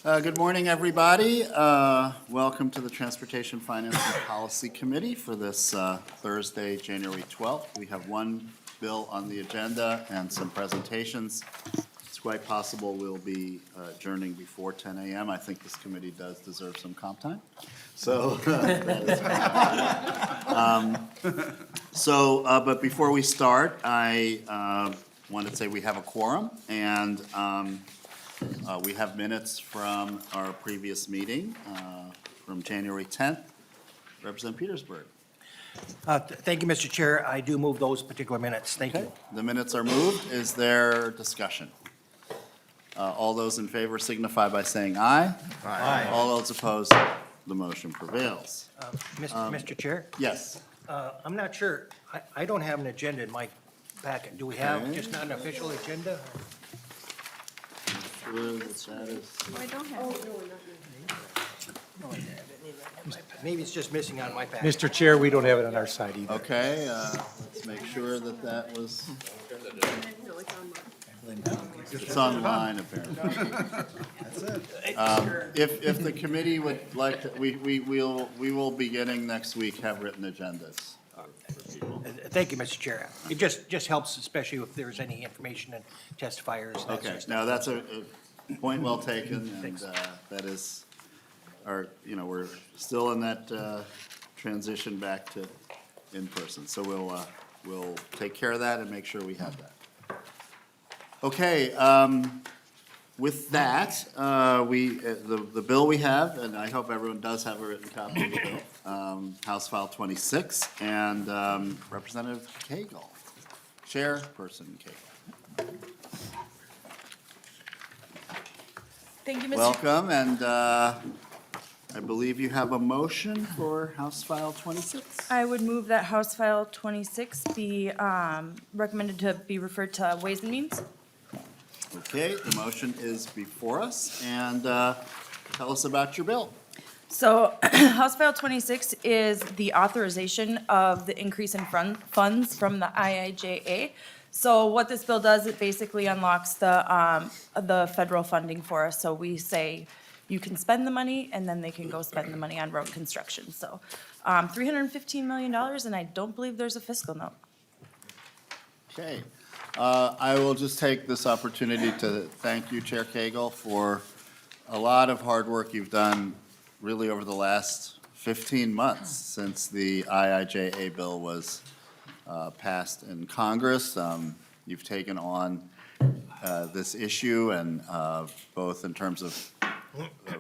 Good morning, everybody. Welcome to the Transportation Finance and Policy Committee for this Thursday, January 12th. We have one bill on the agenda and some presentations. It's quite possible we'll be adjourning before 10 a.m. I think this committee does deserve some comp time. So, but before we start, I want to say we have a quorum, and we have minutes from our previous meeting from January 10th. Representative Petersburg. Thank you, Mr. Chair. I do move those particular minutes. Thank Okay, you. the minutes are moved. Is there discussion? All those in favor signify by saying aye. Aye. All those opposed, the motion prevails. Mr. Chair, Yes. I'm not sure. I don't have an agenda in my packet. Do we have Okay. just not an official agenda? Sure that that is. I don't have it. Maybe it's just missing on my packet. Mr. Chair, we don't have it on our side either. Okay, let's make sure that that was, No, it's online. it's online apparently. If the committee would like to, we will beginning next week have written agendas for people. Thank you, Mr. Chair. It just helps, especially if there's any information and testifiers. and that sort Okay, of stuff. now that's a point well taken, and that is, we're still in that transition back to in-person. So we'll take care of that and make sure we have that. Okay, with that, the bill we have, and I hope everyone does have a written copy of the bill, House File 26, and Representative Koegel, Chairperson Koegel. Thank you, Mr. Welcome, and I believe you have a motion for House File 26. I would move that House File 26 be recommended to be referred to Ways and Means. Okay, the motion is before us, and tell us about your bill. So House File 26 is the authorization of the increase in funds from the IIJA. So what this bill does, it basically unlocks the federal funding for us. So we say you can spend the money, and then they can go spend the money on road construction. So $315 million, and I don't believe there's a fiscal note. Okay, I will just take this opportunity to thank you, Chair Koegel, for a lot of hard work you've done really over the last 15 months since the IIJA bill was passed in Congress. You've taken on this issue, and both in terms of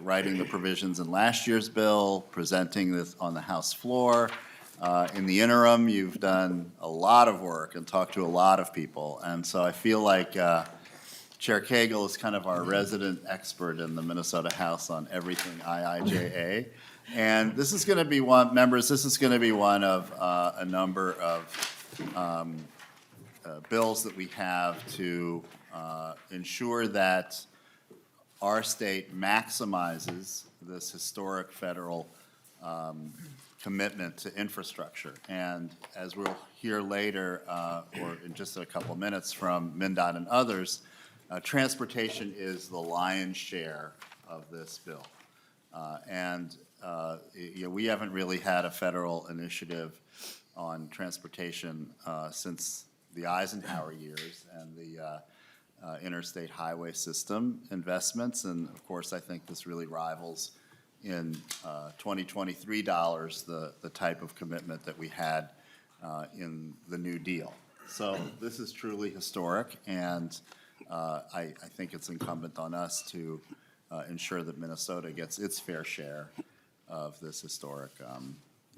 writing the provisions in last year's bill, presenting this on the House floor. In the interim, you've done a lot of work and talked to a lot of people. And so I feel like Chair Koegel is kind of our resident expert in the Minnesota House on everything IIJA. And this is going to be one, members, this is going to be one of a number of bills that we have to ensure that our state maximizes this historic federal commitment to infrastructure. And as we'll hear later, or in just a couple of minutes from MnDOT and others, transportation is the lion's share of this bill. We haven't really had a federal initiative on transportation since the Eisenhower years and the interstate highway system investments. And of course, I think this really rivals in 2023 dollars the type of commitment that we had in the New Deal. So this is truly historic, and I think it's incumbent on us to ensure that Minnesota gets its fair share of this historic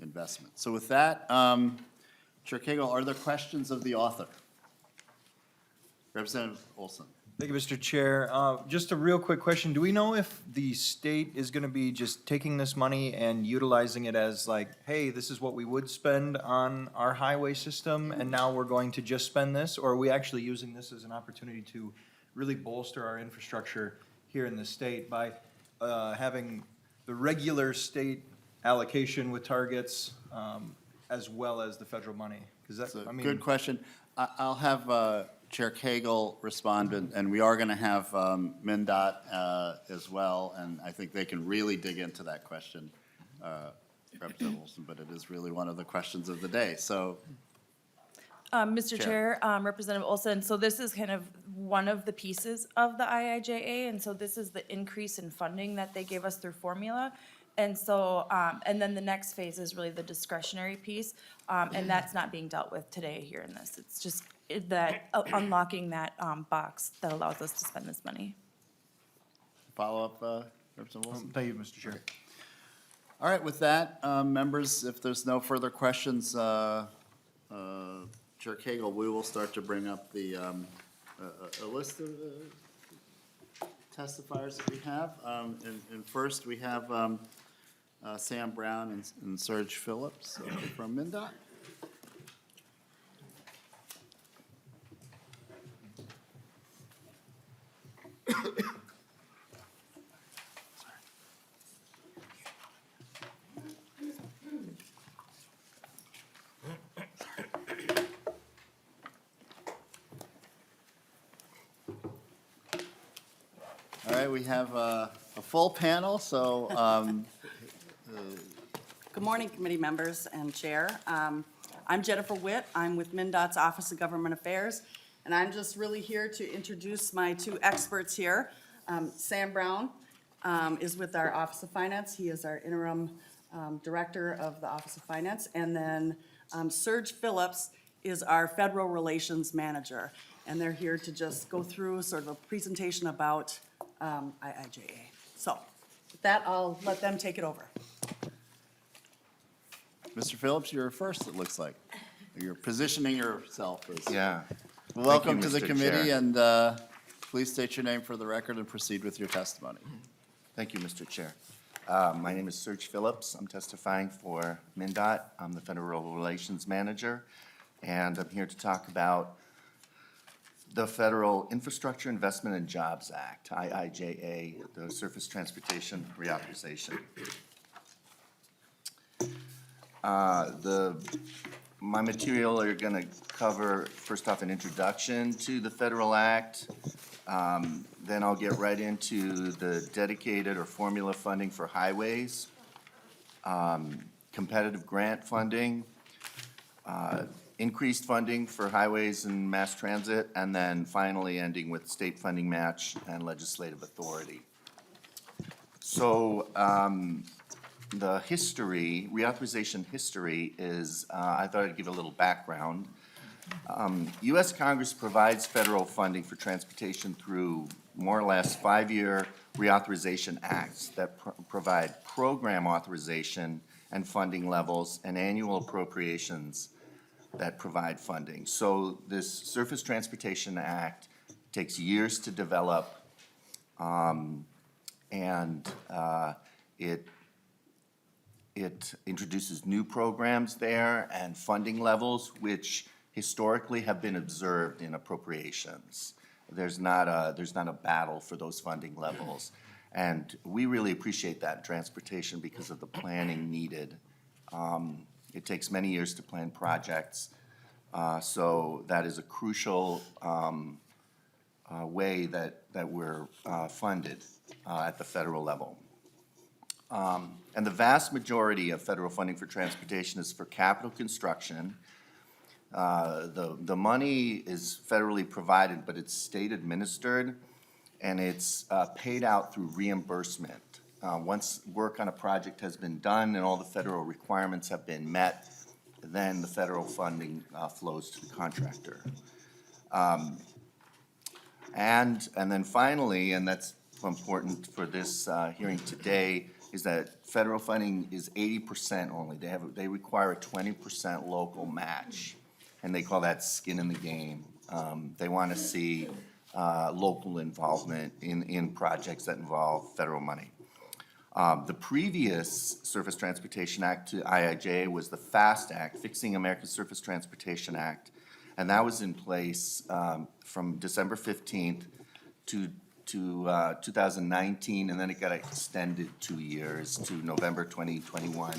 investment. So with that, Chair Koegel, are there questions of the author? Representative Olson. Thank you, Mr. Chair. Just a real quick question. Do we know if the state is going to be just taking this money and utilizing it as like, hey, this is what we would spend on our highway system, and now we're going to just spend this? Or are we actually using this as an opportunity to really bolster our infrastructure here in the state by having the regular state allocation with targets as well as the federal money? Because That's a good question. I'll have Chair Koegel responded, and we are going to have MnDOT as well, and I think they can really dig into that question, Representative Olson, but it is really one of the questions of the day, so. Mr. Chair, Representative Olson, so this is kind of one of the pieces of the IIJA, and so this is the increase in funding that they gave us through formula. And so, and then the next phase is really the discretionary piece, and that's not being dealt with today here in this. It's just that, unlocking that box that allows us to spend this money. Follow-up, Representative Wilson? Thank you, Mr. Chair. All right, with that, members, if there's no further questions, Chair Koegel, we will start to bring up the, a list of testifiers that we have. And first, we have Sam Brown and Serge Phillips from MnDOT. All right, we have a full panel, so Good morning, committee members and chair. I'm Jennifer Witt. I'm with MnDOT's Office of Government Affairs, and I'm just really here to introduce my two experts here. Sam Brown is with our Office of Finance. He is our interim director of the Office of Finance. And then Serge Phillips is our federal relations manager. And they're here to just go through sort of a presentation about IIJA. So with that, I'll let them take it over. Mr. Phillips, you're first, it looks like. You're positioning yourself as. Yeah. Welcome Thank to you, the Mr. committee, Chair. and please state your name for the record and proceed with your testimony. Thank you, Mr. Chair. My name is Serge Phillips. I'm testifying for MnDOT. I'm the Federal Relations Manager, and I'm here to talk about the Federal Infrastructure Investment and Jobs Act, IIJA, the Surface Transportation Reauthorization. My material are going to cover, first off, an introduction to the federal act. Then I'll get right into the dedicated or formula funding for highways, competitive grant funding, increased funding for highways and mass transit, and then finally ending with state funding match and legislative authority. So, the history, reauthorization history is, I thought I'd give a little background. U.S. Congress provides federal funding for transportation through more or less 5-year reauthorization acts that provide program authorization and funding levels and annual appropriations that provide funding. So this Surface Transportation Act takes years to develop, and it introduces new programs there and funding levels which historically have been observed in appropriations. There's not a battle for those funding levels. And we really appreciate that in transportation because of the planning needed. It takes many years to plan projects. So that is a crucial way that we're funded at the federal level. And the vast majority of federal funding for transportation is for capital construction. The money is federally provided, but it's state administered, and it's paid out through reimbursement. Once work on a project has been done and all the federal requirements have been met, then the federal funding flows to the contractor. And then finally, and that's important for this hearing today, is that federal funding is 80% only. They require a 20% local match, and they call that skin in the game. They want to see local involvement in projects that involve federal money. The previous Surface Transportation Act to IIJA was the FAST Act, Fixing America's Surface Transportation Act, and that was in place from December 15th to 2019, and then it got extended 2 years to November 2021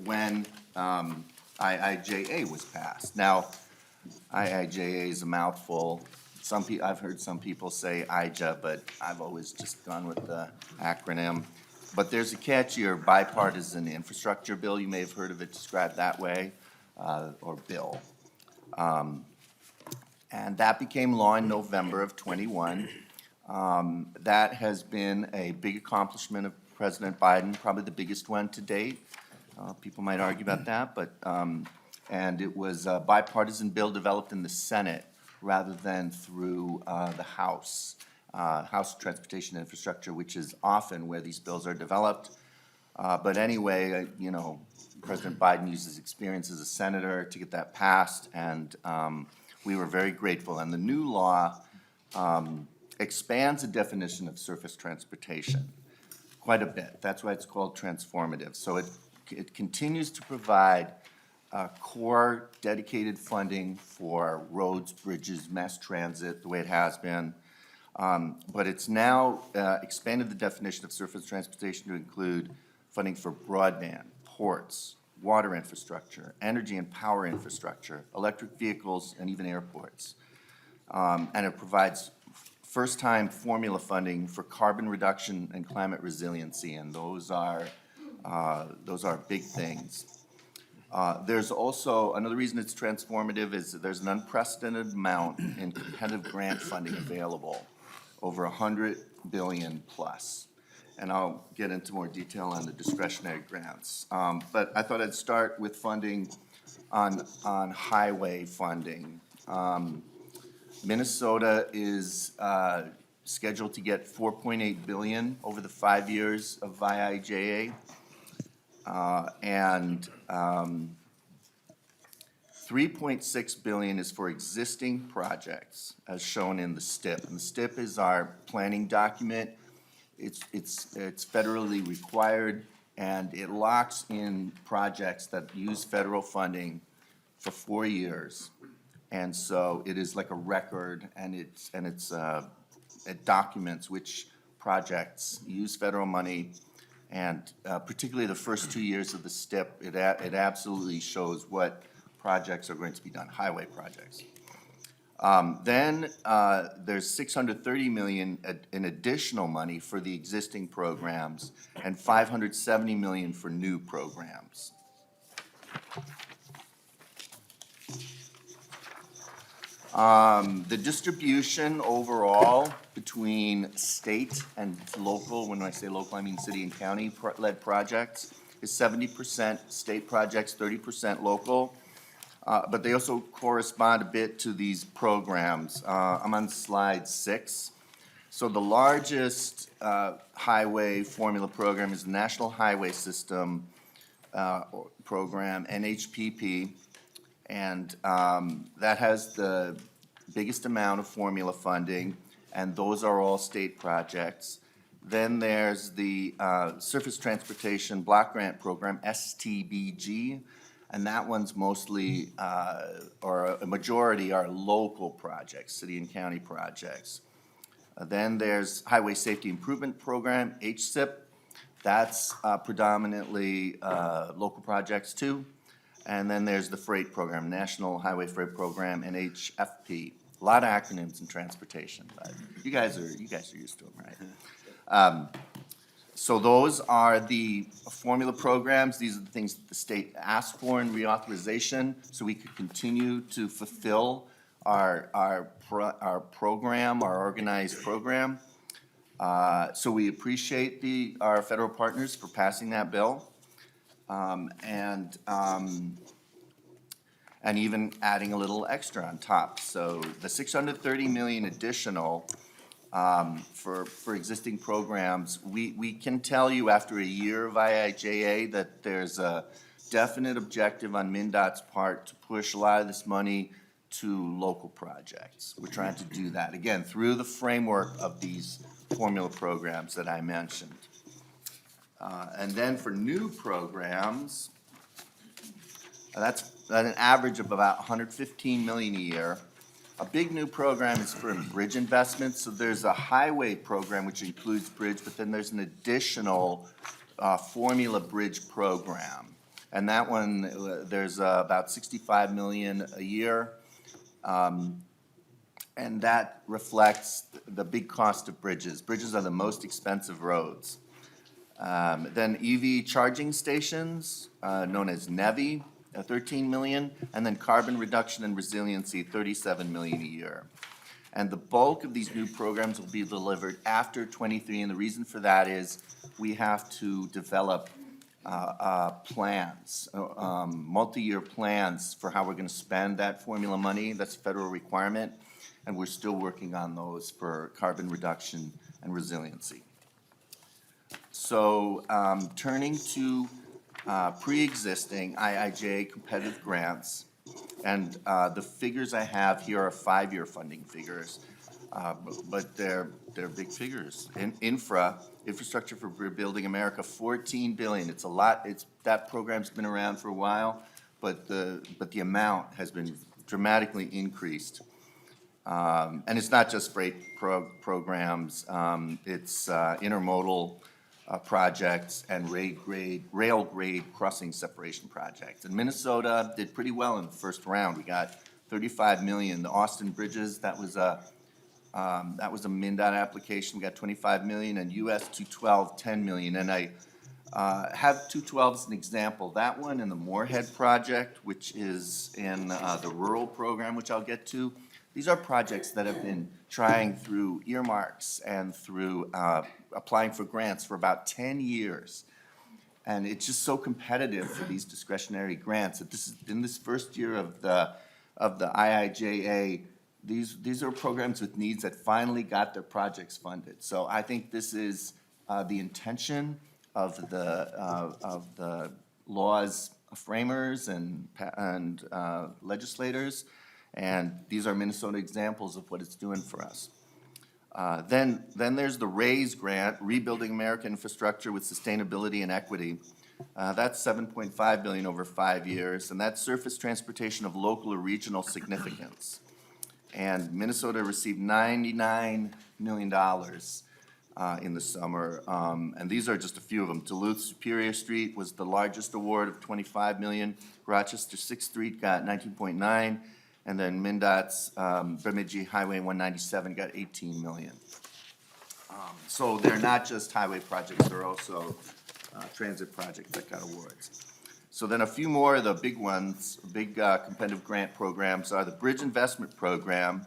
when IIJA was passed. Now, IIJA is a mouthful. I've heard some people say IJA, but I've always just gone with the acronym. But there's a catchier bipartisan infrastructure bill. You may have heard of it described that way, or bill. And that became law in November of '21. That has been a big accomplishment of President Biden, probably the biggest one to date. People might argue about that, but, and it was a bipartisan bill developed in the Senate rather than through the House Transportation Infrastructure, which is often where these bills are developed. But anyway, you know, President Biden used his experience as a senator to get that passed, and we were very grateful. And the new law expands the definition of surface transportation quite a bit. That's why it's called transformative. So it continues to provide core dedicated funding for roads, bridges, mass transit, the way it has been. But it's now expanded the definition of surface transportation to include funding for broadband, ports, water infrastructure, energy and power infrastructure, electric vehicles, and even airports. And it provides first-time formula funding for carbon reduction and climate resiliency, and those are big things. There's also, another reason it's transformative is that there's an unprecedented amount in competitive grant funding available, over $100 billion plus. And I'll get into more detail on the discretionary grants. But I thought I'd start with funding on highway funding. Minnesota is scheduled to get $4.8 billion over the 5 years of IIJA. And $3.6 billion is for existing projects, as shown in the STIP. And the STIP is our planning document. It's federally required, and it locks in projects that use federal funding for 4 years. And so it is like a record, and it documents which projects use federal money. And particularly the first 2 years of the STIP, it absolutely shows what projects are going to be done, highway projects. Then there's $630 million in additional money for the existing programs and $570 million for new programs. The distribution overall between state and local, when I say local, I mean city and county led projects, is 70% state projects, 30% local. But they also correspond a bit to these programs. I'm on slide 6. So the largest highway formula program is the National Highway System program, NHPP. And that has the biggest amount of formula funding, and those are all state projects. Then there's the Surface Transportation Block Grant Program, STBG, and that one's mostly, or a majority are local projects, city and county projects. Then there's Highway Safety Improvement Program, HSIP. That's predominantly local projects too. And then there's the freight program, National Highway Freight Program, NHFP. A lot of acronyms in transportation, but you guys are used to them, right? So those are the formula programs. These are the things that the state asked for in reauthorization, so we could continue to fulfill our program, our organized program. So we appreciate our federal partners for passing that bill. And even adding a little extra on top. So the $630 million additional for existing programs, we can tell you after a year of IIJA that there's a definite objective on MnDOT's part to push a lot of this money to local projects. We're trying to do that, again, through the framework of these formula programs that I mentioned. And then for new programs, that's at an average of about $115 million a year. A big new program is for bridge investments. So there's a highway program which includes bridge, but then there's an additional formula bridge program. And that one, there's about $65 million a year. And that reflects the big cost of bridges. Bridges are the most expensive roads. Then EV charging stations, known as NEVI, 13 million, and then carbon reduction and resiliency, 37 million a year. And the bulk of these new programs will be delivered after 23, and the reason for that is we have to develop plans, multi-year plans for how we're gonna spend that formula money. That's a federal requirement, and we're still working on those for carbon reduction and resiliency. So, turning to pre-existing IIJA competitive grants, and the figures I have here are 5-year funding figures, but they're big figures. Infrastructure for Rebuilding America, 14 billion. It's a lot. That program's been around for a while, but the amount has been dramatically increased. And it's not just freight programs. It's intermodal projects and rail grade crossing separation projects. And Minnesota did pretty well in the first round. We got 35 million. The Austin Bridges, that was a MnDOT application. We got 25 million, and US 212, 10 million. And I have 212 as an example. That one and the Moorhead project, which is in the rural program, which I'll get to. These are projects that have been trying through earmarks and through applying for grants for about 10 years. And it's just so competitive for these discretionary grants that this is, in this first year of the IIJA, these are programs with needs that finally got their projects funded. So I think this is the intention of the laws framers and legislators. And these are Minnesota examples of what it's doing for us. Then there's the RAISE grant, Rebuilding American Infrastructure with Sustainability and Equity. That's 7.5 billion over 5 years, and that's surface transportation of local or regional significance. And Minnesota received $99 million in the summer, and these are just a few of them. Duluth Superior Street was the largest award of 25 million. Rochester 6th Street got 19.9. And then MnDOT's Bemidji Highway 197 got 18 million. So they're not just highway projects, they're also transit projects that got awards. So then a few more of the big ones, big competitive grant programs are the Bridge Investment Program.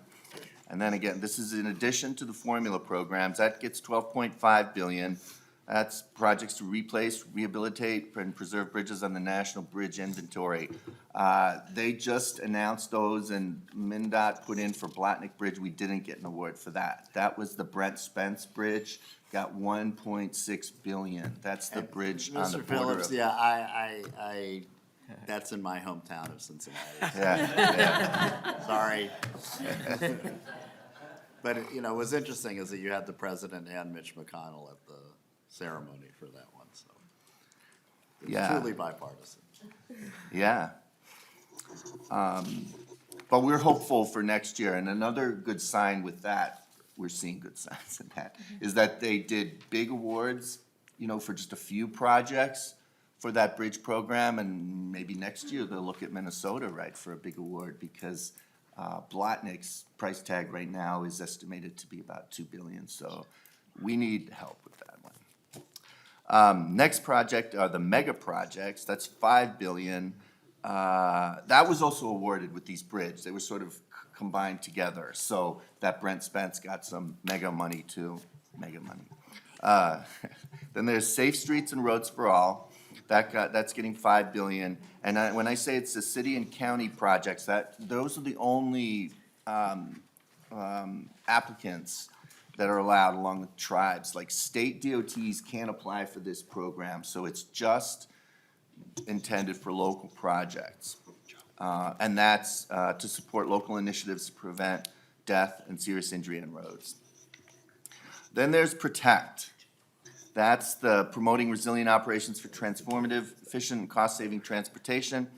And then again, this is in addition to the formula programs. That gets 12.5 billion. That's projects to replace, rehabilitate, and preserve bridges on the National Bridge Inventory. They just announced those, and MnDOT put in for Blatnick Bridge. We didn't get an award for that. That was the Brent Spence Bridge, got 1.6 billion. That's the bridge on the Mr. border Phillips, of. yeah, I that's in my hometown of Cincinnati. Yeah, Sorry. But, you know, what's interesting is that you had the president and Mitch McConnell at the ceremony for that one, so. It's Yeah. truly bipartisan. yeah. But we're hopeful for next year, and another good sign with that, we're seeing good signs in that, is that they did big awards, you know, for just a few projects for that bridge program, and maybe next year they'll look at Minnesota, right, for a big award, because Blatnick's price tag right now is estimated to be about 2 billion, so we need help with that one. Next project are the mega projects, that's 5 billion. That was also awarded with these bridges, they were sort of combined together, so that Brent Spence got some mega money too, mega money. Then there's Safe Streets and Roads for All, that's getting 5 billion. And when I say it's the city and county projects, those are the only applicants that are allowed along with tribes. Like state DOTs can't apply for this program, so it's just intended for local projects. And that's to support local initiatives to prevent death and serious injury on roads. Then there's Protect. That's the promoting resilient operations for transformative, efficient, and cost-saving transportation.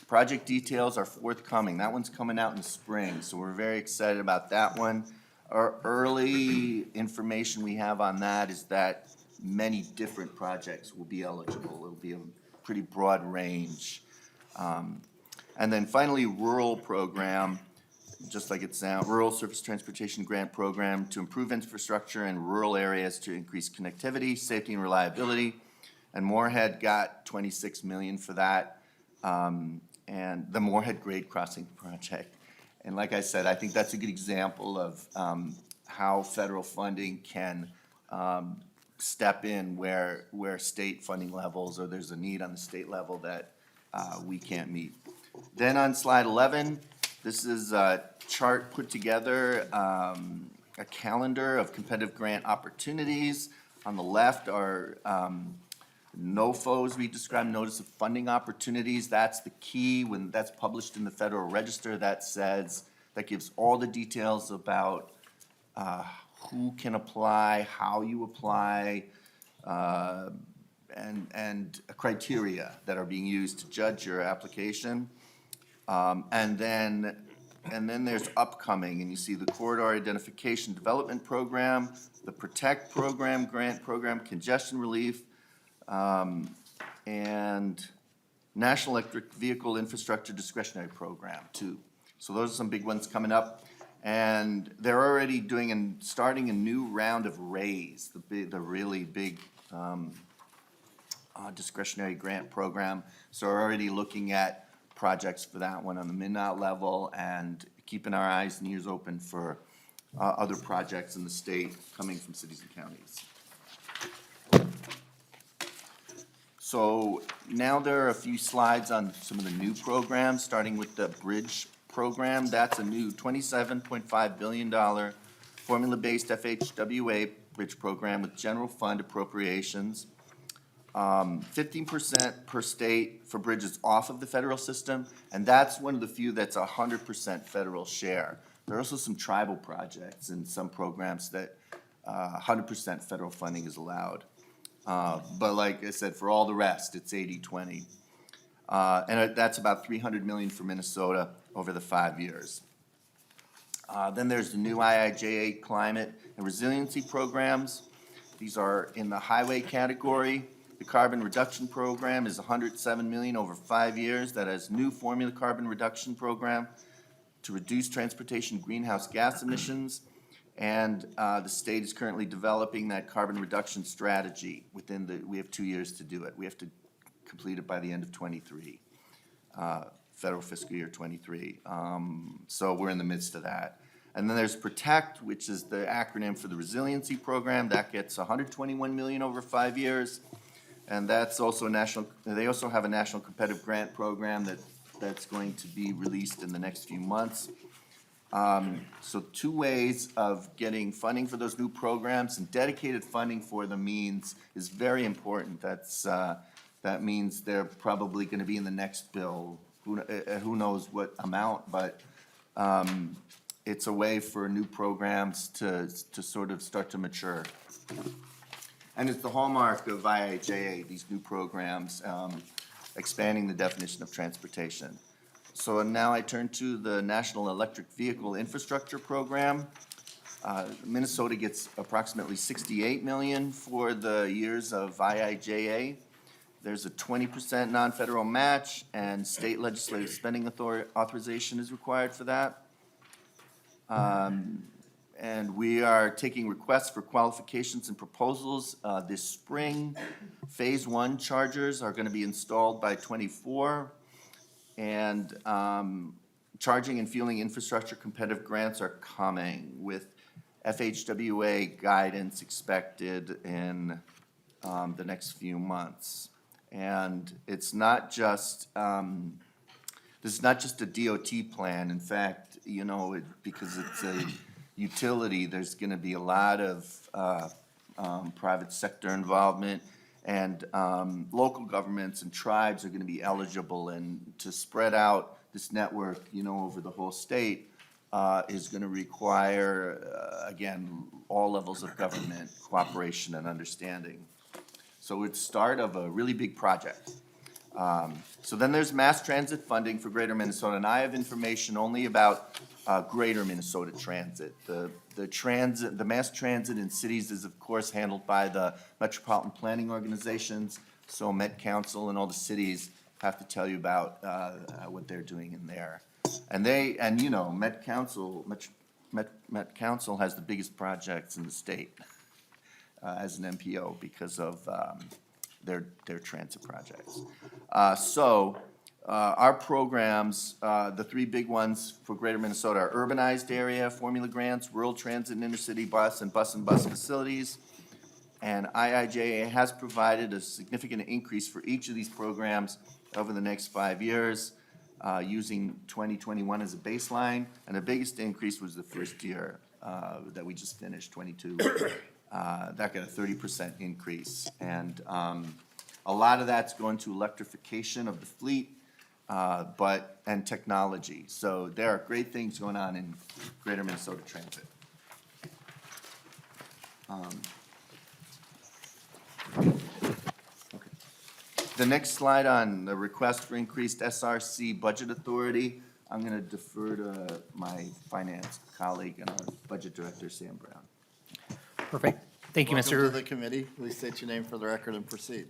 Project details are forthcoming. That one's coming out in the spring, so we're very excited about that one. Our early information we have on that is that many different projects will be eligible. It'll be a pretty broad range. And then finally, rural program. just like it sounds, Rural Surface Transportation Grant Program to improve infrastructure in rural areas to increase connectivity, safety, and reliability. And Moorhead got 26 million for that, and the Moorhead Grade Crossing Project. And like I said, I think that's a good example of how federal funding can step in where state funding levels, or there's a need on the state level that we can't meet. Then on slide 11, this is a chart put together, a calendar of competitive grant opportunities. On the left are NOFOs, we describe notice of funding opportunities. That's the key. When that's published in the Federal Register, that gives all the details about who can apply, how you apply, and criteria that are being used to judge your application. And then there's upcoming, and you see the Corridor Identification Development Program, the Protect Program, Grant Program, Congestion Relief, and National Electric Vehicle Infrastructure Discretionary Program too. So those are some big ones coming up. And they're already doing and starting a new round of RAISE, the really big discretionary grant program. So we're already looking at projects for that one on the MnDOT level and keeping our eyes and ears open for other projects in the state coming from cities and counties. So now there are a few slides on some of the new programs, starting with the Bridge program. That's a new $27.5 billion formula-based FHWA bridge program with general fund appropriations. 15% per state for bridges off of the federal system, and that's one of the few that's 100% federal share. There are also some tribal projects and some programs that 100% federal funding is allowed. But like I said, for all the rest, it's 80-20. And that's about $300 million for Minnesota over the 5 years. Then there's the new IIJA climate and resiliency programs. These are in the highway category. The carbon reduction program is $107 million over 5 years. That has new formula carbon reduction program to reduce transportation greenhouse gas emissions. And the state is currently developing that carbon reduction strategy we have 2 years to do it. We have to complete it by the end of 23, federal fiscal year 23. So we're in the midst of that. And then there's Protect, which is the acronym for the resiliency program. That gets $121 million over 5 years. And that's also they also have a national competitive grant program that's going to be released in the next few months. So 2 ways of getting funding for those new programs, and dedicated funding for them is very important. That means they're probably going to be in the next bill. Who knows what amount, but it's a way for new programs to sort of start to mature. And it's the hallmark of IIJA, these new programs, expanding the definition of transportation. So now I turn to the National Electric Vehicle Infrastructure Program. Minnesota gets approximately $68 million for the years of IIJA. There's a 20% non-federal match, and state legislative spending authorization is required for that. And we are taking requests for qualifications and proposals this spring. Phase 1 chargers are going to be installed by 24. And charging and fueling infrastructure competitive grants are coming with FHWA guidance expected in the next few months. And it's not just, this is not just a DOT plan. In fact, because it's a utility, there's going to be a lot of private sector involvement, and local governments and tribes are going to be eligible, and to spread out this network, over the whole state is going to require, again, all levels of government cooperation and understanding. So it's start of a really big project. So then there's mass transit funding for Greater Minnesota, and I have information only about Greater Minnesota Transit. The mass transit in cities is of course handled by the metropolitan planning organizations. So Met Council and all the cities have to tell you about what they're doing in there. And you know, Met Council has the biggest projects in the state as an MPO because of their transit projects. Our programs, the three big ones for Greater Minnesota are urbanized area, formula grants, rural transit and intercity bus and bus facilities. And IIJA has provided a significant increase for each of these programs over the next 5 years, using 2021 as a baseline. And the biggest increase was the first year that we just finished, 22. That got a 30% increase. And a lot of that's going to electrification of the fleet, and technology. So there are great things going on in Greater Minnesota Transit. Okay. The next slide on the request for increased SRC budget authority, I'm gonna defer to my finance colleague and our budget director, Sam Brown. Perfect. Thank you, Welcome to Mr. the committee. Please state your name for the record and proceed.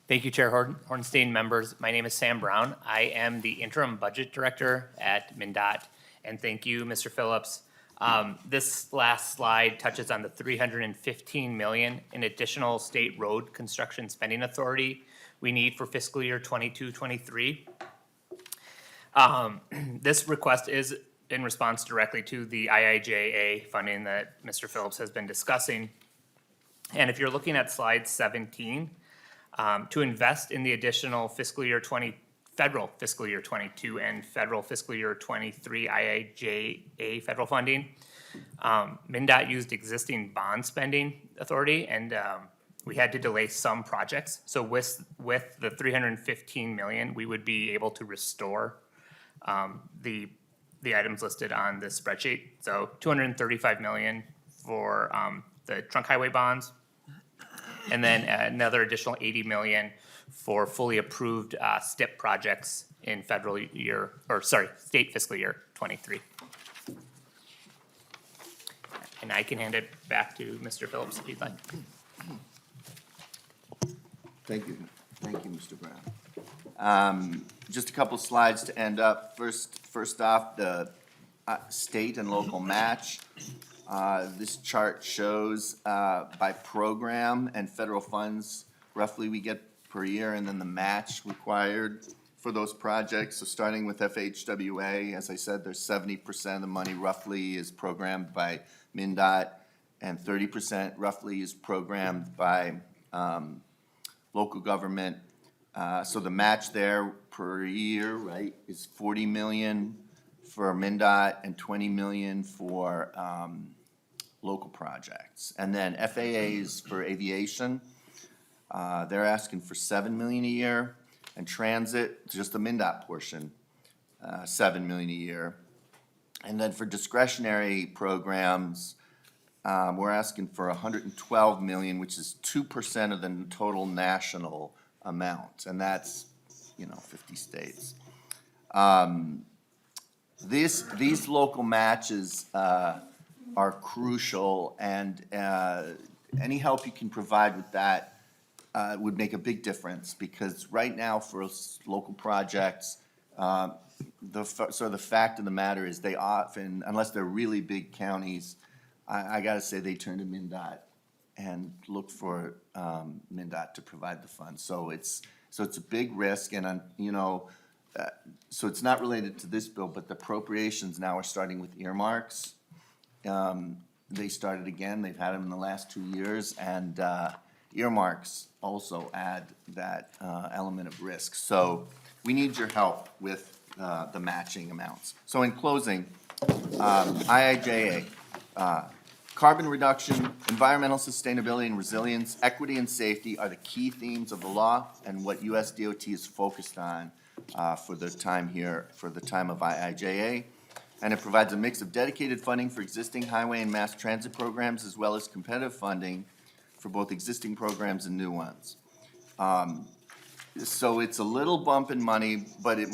Thank you, Chair Hornstein, members. My name is Sam Brown. I am the interim budget director at MnDOT, and thank you, Mr. Phillips. This last slide touches on the $315 million in additional state road construction spending authority we need for fiscal year 22-23. This request is in response directly to the IIJA funding that Mr. Phillips has been discussing. And if you're looking at slide 17, to invest in the additional federal fiscal year 22 and federal fiscal year 23 IIJA federal funding, MnDOT used existing bond spending authority, and we had to delay some projects. So with the $315 million, we would be able to restore the items listed on this spreadsheet. So $235 million for the trunk highway bonds, and then another additional $80 million for fully approved STIP projects in state fiscal year 23. And I can hand it back to Mr. Phillips if you'd like. Thank you, Mr. Brown. Just a couple slides to end up. First off, the state and local match. This chart shows by program and federal funds, roughly we get per year, and then the match required for those projects. So starting with FHWA, as I said, there's 70% of the money roughly is programmed by MnDOT, and 30% roughly is programmed by local government. So the match there per year, right, is $40 million for MnDOT and $20 million for local projects. And then FAAs for aviation, they're asking for $7 million a year, and transit, just the MnDOT portion, $7 million a year. And then for discretionary programs, we're asking for $112 million, which is 2% of the total national amount, and that's, 50 states. These local matches are crucial, and any help you can provide with that would make a big difference, because right now for local projects, the fact of the matter is they often, unless they're really big counties, I gotta say they turn to MnDOT and look for MnDOT to provide the funds. So it's a big risk, and so it's not related to this bill, but the appropriations now are starting with earmarks. They started again, they've had them in the last 2 years, and earmarks also add that element of risk. So we need your help with the matching amounts. So in closing, IIJA, carbon reduction, environmental sustainability and resilience, equity and safety are the key themes of the law and what US DOT is focused on for the time of IIJA. And it provides a mix of dedicated funding for existing highway and mass transit programs, as well as competitive funding for both existing programs and new ones. So it's a little bump in money, but it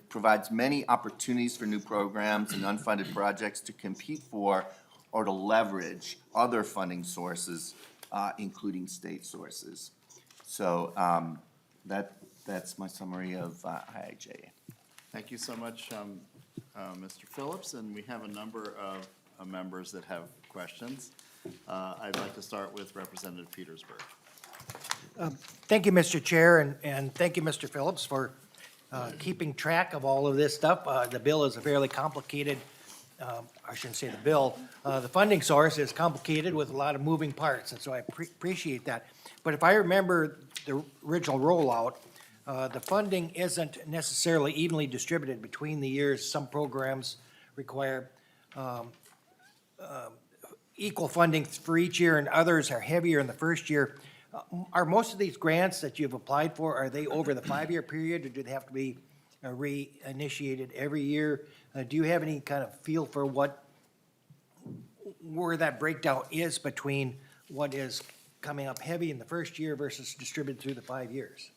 provides many opportunities for new programs and unfunded projects to compete for or to leverage other funding sources, including state sources. So that's my summary of IIJA. Thank you so much, Mr. Phillips, and we have a number of members that have questions. I'd like to start with Representative Petersburg. Thank you, Mr. Chair, and thank you, Mr. Phillips, for keeping track of all of this stuff. The bill is a fairly complicated, I shouldn't say the bill, the funding source is complicated with a lot of moving parts, and so I appreciate that. But if I remember the original rollout, the funding isn't necessarily evenly distributed between the years. Some programs require equal funding for each year, and others are heavier in the first year. Are most of these grants that you've applied for, are they over the 5-year period, or do they have to be reinitiated every year? Do you have any kind of feel for where that breakdown is between what is coming up heavy in the first year versus distributed through the 5 years?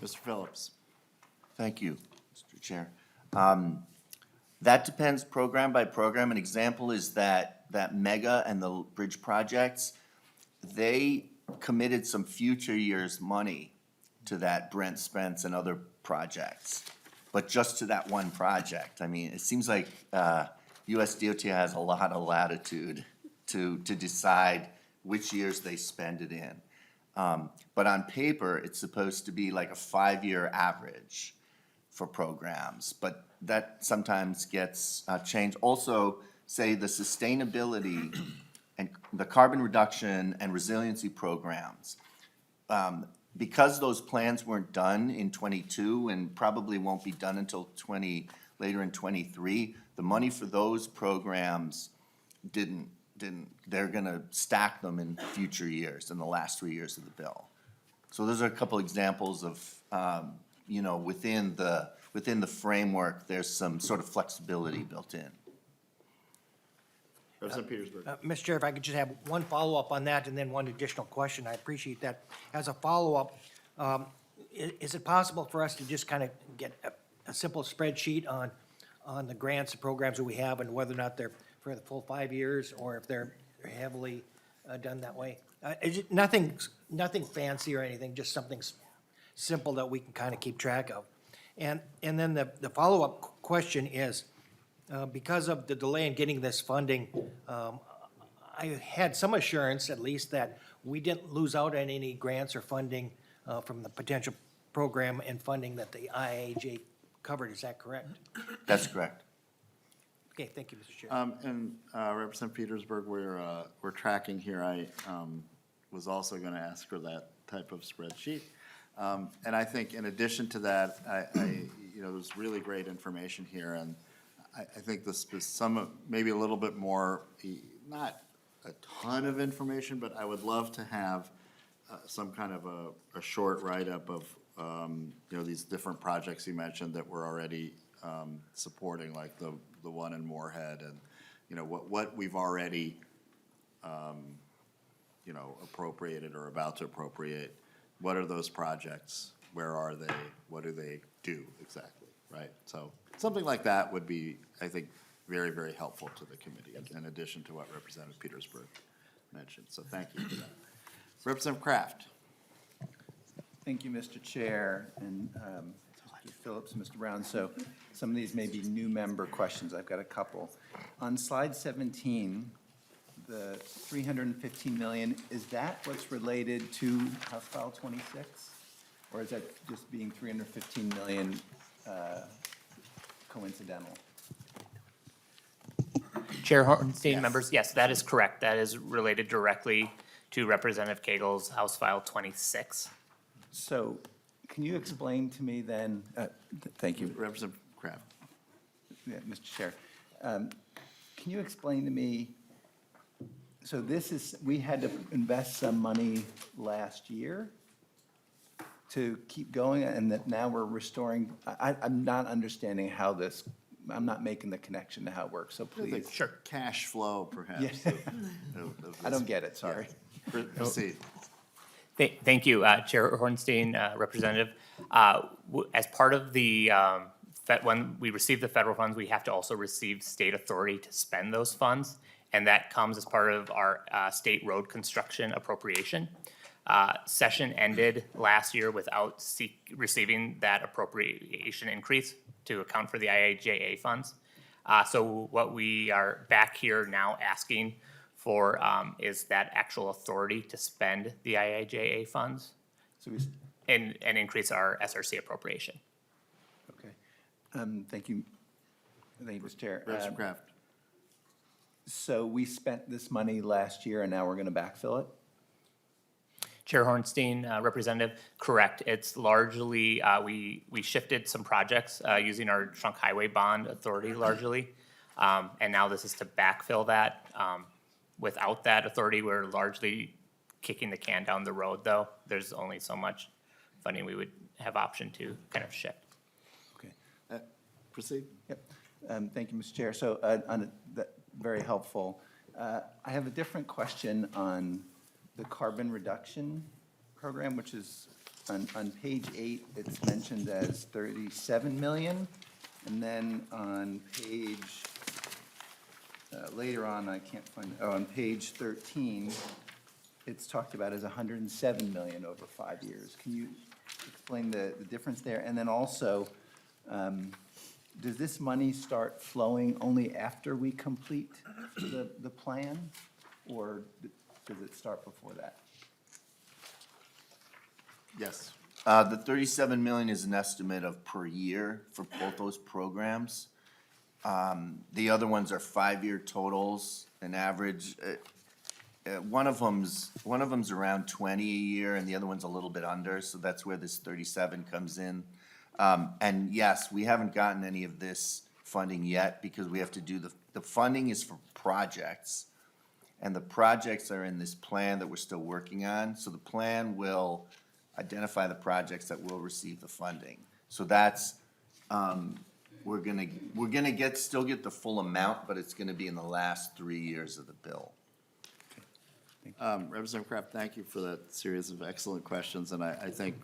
Mr. Phillips. Thank you, Mr. Chair. That depends program by program. An example is that Mega and the bridge projects, they committed some future years' money to that Brent Spence and other projects, but just to that one project. I mean, it seems like US DOT has a lot of latitude to decide which years they spend it in. But on paper, it's supposed to be like a 5-year average for programs, but that sometimes gets changed. Also, say the sustainability and the carbon reduction and resiliency programs, because those plans weren't done in '22 and probably won't be done until later in '23, the money for those programs didn't, they're gonna stack them in future years, in the last 3 years of the bill. So those are a couple examples of, you know, within the framework, there's some sort of flexibility built in. Representative Petersburg. Mr. Chair, if I could just have one follow-up on that and then one additional question, I appreciate that. As a follow-up, is it possible for us to just kind of get a simple spreadsheet on the grants and programs that we have and whether or not they're for the full 5 years or if they're heavily done that way? Is it nothing fancy or anything, just something simple that we can kind of keep track of? And then the follow-up question is, because of the delay in getting this funding, I had some assurance, at least, that we didn't lose out on any grants or funding from the potential program and funding that the IIJ covered. Is that correct? That's correct. Okay, thank you, Mr. Chair. And Representative Petersburg, we're tracking here. I was also going to ask for that type of spreadsheet. And I think in addition to that, you know, there's really great information here, and I think this is maybe a little bit more, not a ton of information, but I would love to have some kind of a short write-up of, you know, these different projects you mentioned that we're already supporting, like the one in Moorhead, and, you know, what we've already, you know, appropriated or about to appropriate. What are those projects? Where are they? What do they do exactly, right? So something like that would be, I think, very, very helpful to the committee, in addition to what Representative Petersburg mentioned. So thank you for that. Representative Kraft. Thank you, Mr. Chair, and Mr. Phillips, Mr. Brown. So some of these may be new member questions. I've got a couple. On slide 17, the $315 million, is that what's related to House File 26? Or is that just being $315 million coincidental? Chair Hornstein, members, yes, that is correct. That is related directly to Representative Koegel's House File 26. So can you explain to me then, thank you. Representative Kraft. Yeah, Mr. Chair. Can you explain to me, so this is, we had to invest some money last year to keep going, and that now we're restoring, I'm not understanding how this, I'm not making the connection to how it works, so please. Sure. Cash flow, perhaps. Yeah. I don't get it, sorry. Proceed. Thank you, Chair Hornstein, Representative. As part of the, when we receive the federal funds, we have to also receive state authority to spend those funds, and that comes as part of our state road construction appropriation. Session ended last year without receiving that appropriation increase to account for the IIJA funds. So what we are back here now asking for is that actual authority to spend the IIJA funds So we, and increase our SRC appropriation. okay. Thank you. Thank you, Mr. Chair. Representative Kraft. So we spent this money last year and now we're gonna backfill it? Chair Hornstein, Representative, correct. It's largely, we shifted some projects using our trunk highway bond authority largely. And now this is to backfill that. Without that authority, we're largely kicking the can down the road, though. There's only so much funding we would have option to kind of shift. Okay. Proceed. Yep. Thank you, Mr. Chair. So, very helpful. I have a different question on the carbon reduction program, which is on page 8, it's mentioned as 37 million. And then on page, later on, I can't find, on page 13, it's talked about as 107 million over 5 years. Can you explain the difference there? And then also, does this money start flowing only after we complete the plan? Or does it start before that? Yes. The 37 million is an estimate of per year for both those programs. The other ones are 5-year totals, an average. One of them's around 20 a year, and the other one's a little bit under, so that's where this 37 comes in. And yes, we haven't gotten any of this funding yet because we have to do the funding is for projects. And the projects are in this plan that we're still working on. So the plan will identify the projects that will receive the funding. So that's, we're gonna still get the full amount, but it's gonna be in the last 3 years of the bill. Representative Kraft, thank you for that series of excellent questions. And I think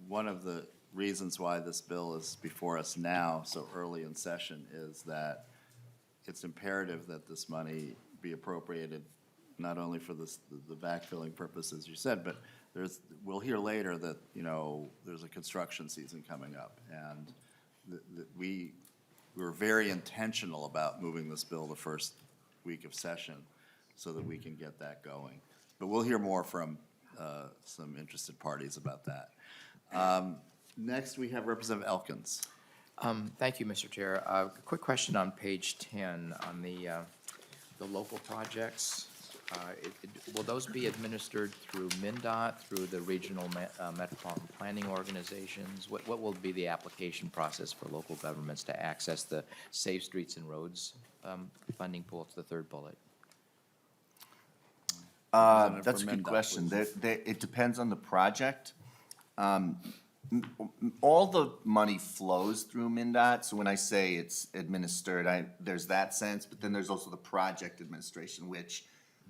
one of the reasons why this bill is before us now, so early in session, is that it's imperative that this money be appropriated not only for the backfilling purposes you said, but we'll hear later that, there's a construction season coming up. And we were very intentional about moving this bill the first week of session so that we can get that going. But we'll hear more from some interested parties about that. Next, we have Representative Elkins. Thank you, Mr. Chair. A quick question on page 10 on the local projects. Will those be administered through MnDOT, through the regional metropolitan planning organizations? What will be the application process for local governments to access the Safe Streets and Roads funding pool? It's the third bullet. That's a for good MnDOT, question. please. It depends on the project. All the money flows through MnDOT, so when I say it's administered, there's that sense, but then there's also the project administration, which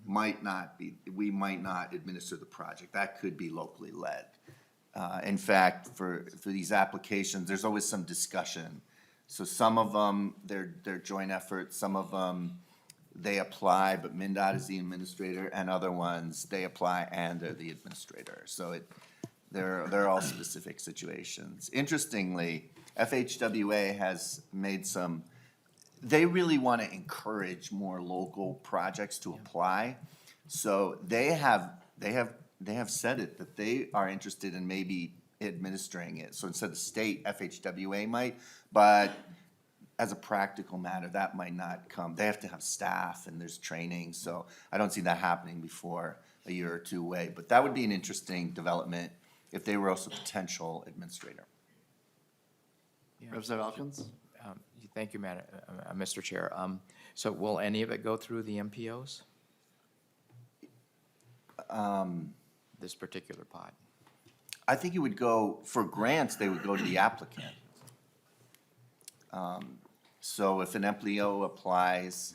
might not be, we might not administer the project. That could be locally led. In fact, for these applications, there's always some discussion. So some of them, they're joint efforts, some of them, they apply, but MnDOT is the administrator, and other ones, they apply and they're the administrator. So they're all specific situations. Interestingly, FHWA has made some, they really want to encourage more local projects to apply. So they have said it, that they are interested in maybe administering it. So instead of state, FHWA might, but as a practical matter, that might not come. They have to have staff and there's training, so I don't see that happening before a year or two away. But that would be an interesting development if they were also a potential administrator. Representative Elkins? Thank you, Mr. Chair. So will any of it go through the MPOs? This particular pot? I think it would go, for grants, they would go to the applicant. So if an MPO applies,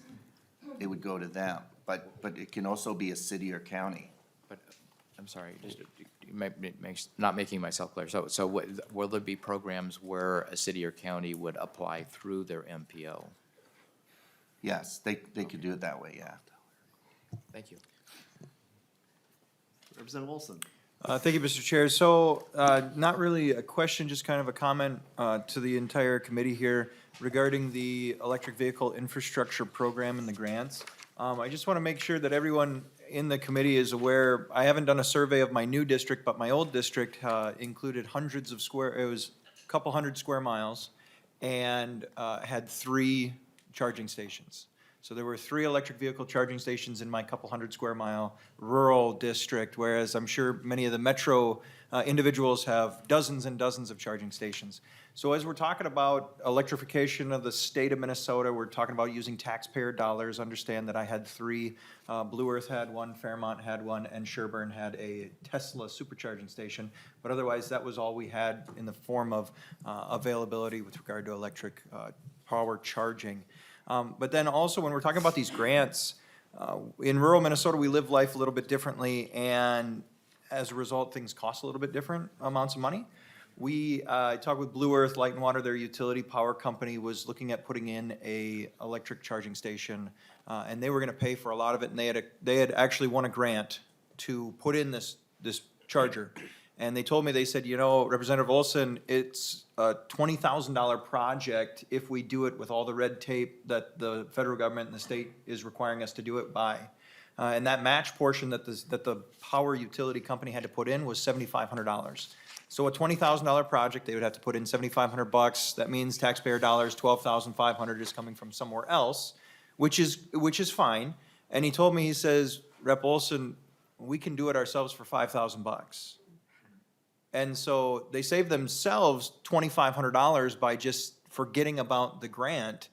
it would go to them, but it can also be a city or county. But, I'm sorry, just, not making myself clear. So will there be programs where a city or county would apply through their MPO? Yes, they could do it that way, yeah. Thank you. Representative Olson? Thank you, Mr. Chair. So, not really a question, just kind of a comment to the entire committee here regarding the electric vehicle infrastructure program and the grants. I just want to make sure that everyone in the committee is aware, I haven't done a survey of my new district, but my old district included hundreds of it was a couple hundred square miles, and had 3 charging stations. So there were 3 electric vehicle charging stations in my couple hundred square mile rural district, whereas I'm sure many of the metro individuals have dozens and dozens of charging stations. So as we're talking about electrification of the state of Minnesota, we're talking about using taxpayer dollars. Understand that I had 3, Blue Earth had 1, Fairmont had 1, and Sherburne had a Tesla supercharging station. But otherwise, that was all we had in the form of availability with regard to electric power charging. But then also, when we're talking about these grants, in rural Minnesota, we live life a little bit differently, and as a result, things cost a little bit different amounts of money. We talked with Blue Earth Light and Water, their utility power company was looking at putting in a electric charging station, and they were gonna pay for a lot of it, and they had actually won a grant to put in this charger. And they told me, they said, you know, Representative Olson, it's a $20,000 project if we do it with all the red tape that the federal government and the state is requiring us to do it by. And that match portion that the power utility company had to put in was $7,500. So a $20,000 project, they would have to put in $7,500. That means taxpayer dollars, $12,500 is coming from somewhere else, which is fine. And he told me, he says, Rep. Olson, we can do it ourselves for $5,000. And so they saved themselves $2,500 by just forgetting about the grant.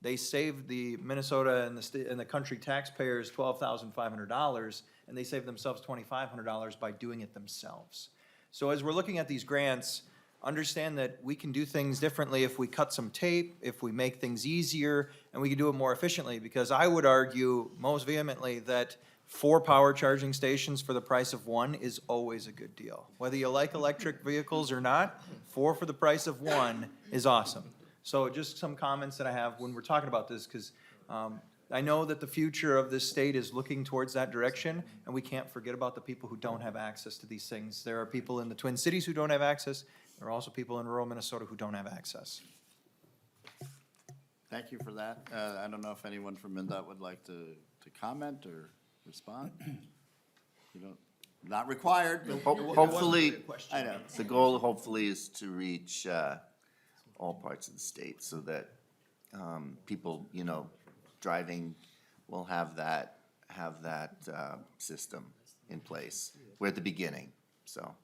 They saved the Minnesota and the state and the country taxpayers $12,500, and they saved themselves $2,500 by doing it themselves. So as we're looking at these grants, understand that we can do things differently if we cut some tape, if we make things easier, and we can do it more efficiently. Because I would argue most vehemently that 4 power charging stations for the price of 1 is always a good deal. Whether you like electric vehicles or not, 4 for the price of 1 is awesome. So just some comments that I have when we're talking about this, because I know that the future of this state is looking towards that direction, and we can't forget about the people who don't have access to these things. There are people in the Twin Cities who don't have access. There are also people in rural Minnesota who don't have access. Thank you for that. I don't know if anyone from MnDOT would like to comment or respond? You don't, not required, but. Hopefully, I know. the goal hopefully is to reach all parts of the state so that people, you know, driving will have that system in place. We're at the beginning, so.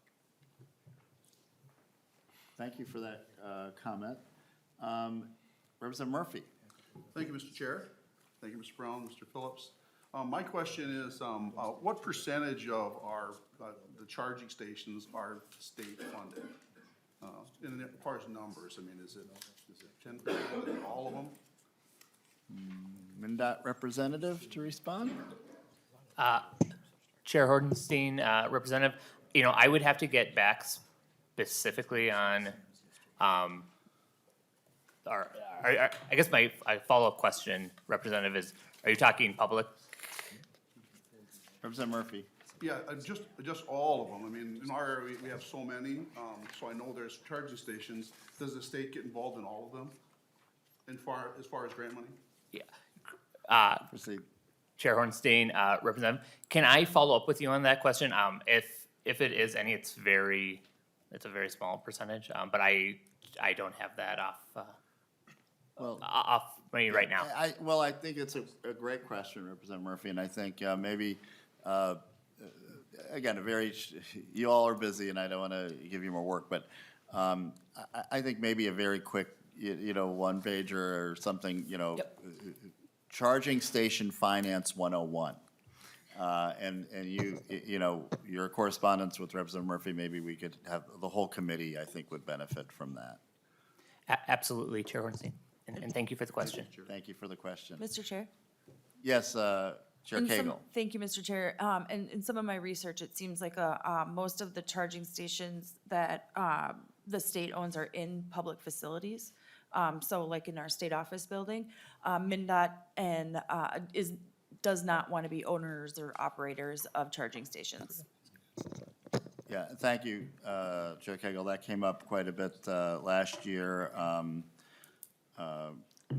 Thank you for that comment. Representative Murphy. Thank you, Mr. Chair. Thank you, Mr. Brown, Mr. Phillips. My question is, what percentage of our, the charging stations are state funded? And as far as numbers, I mean, is it 10%, all of them? MnDOT representative to respond? Chair Hordenstein, Representative, you know, I would have to get back specifically on, I guess my follow-up question, Representative, is, are you talking public? Representative Murphy. Yeah, just all of them. I mean, in our area, we have so many, so I know there's charging stations. Does the state get involved in all of them? As far as grant money? Yeah. Proceed. Chair Hornstein, Representative, can I follow up with you on that question? If it is any, it's a very small percentage, but I don't have that off me right now. Well, I think it's a great question, Representative Murphy, and I think maybe, again, you all are busy and I don't want to give you more work, but I think maybe a very quick, one pager or something, Yep. Charging Station Finance 101. And your correspondence with Representative Murphy, maybe we could have, the whole committee, I think, would benefit from that. Absolutely, Chair Hornstein, and thank you for the question. Thank you for the question. Mr. Chair? Yes, Chair Koegel. Thank you, Mr. Chair. And in some of my research, it seems like most of the charging stations that the state owns are in public facilities. So like in our state office building, MnDOT and does not want to be owners or operators of charging stations. Yeah, thank you, Chair Koegel. That came up quite a bit last year.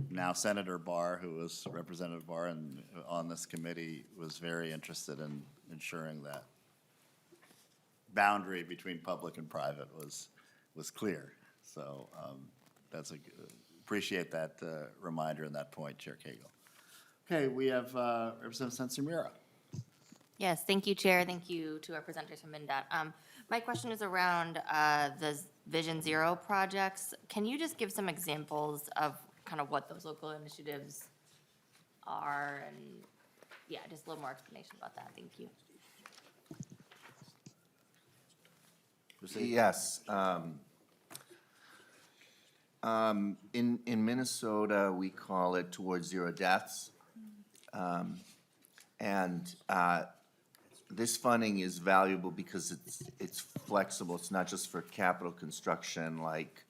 Now Senator Barr, who was Representative Barr and on this committee, was very interested in ensuring that boundary between public and private was clear. So that's appreciate that reminder and that point, Chair Koegel. Okay, we have Representative Sensimura. Yes, thank you, Chair. Thank you to our presenters from MnDOT. My question is around the Vision Zero projects. Can you just give some examples of kind of what those local initiatives are? And yeah, just a little more explanation about that. Thank you. Yes. In Minnesota, we call it Towards Zero Deaths. And this funding is valuable because it's flexible. It's not just for capital construction like,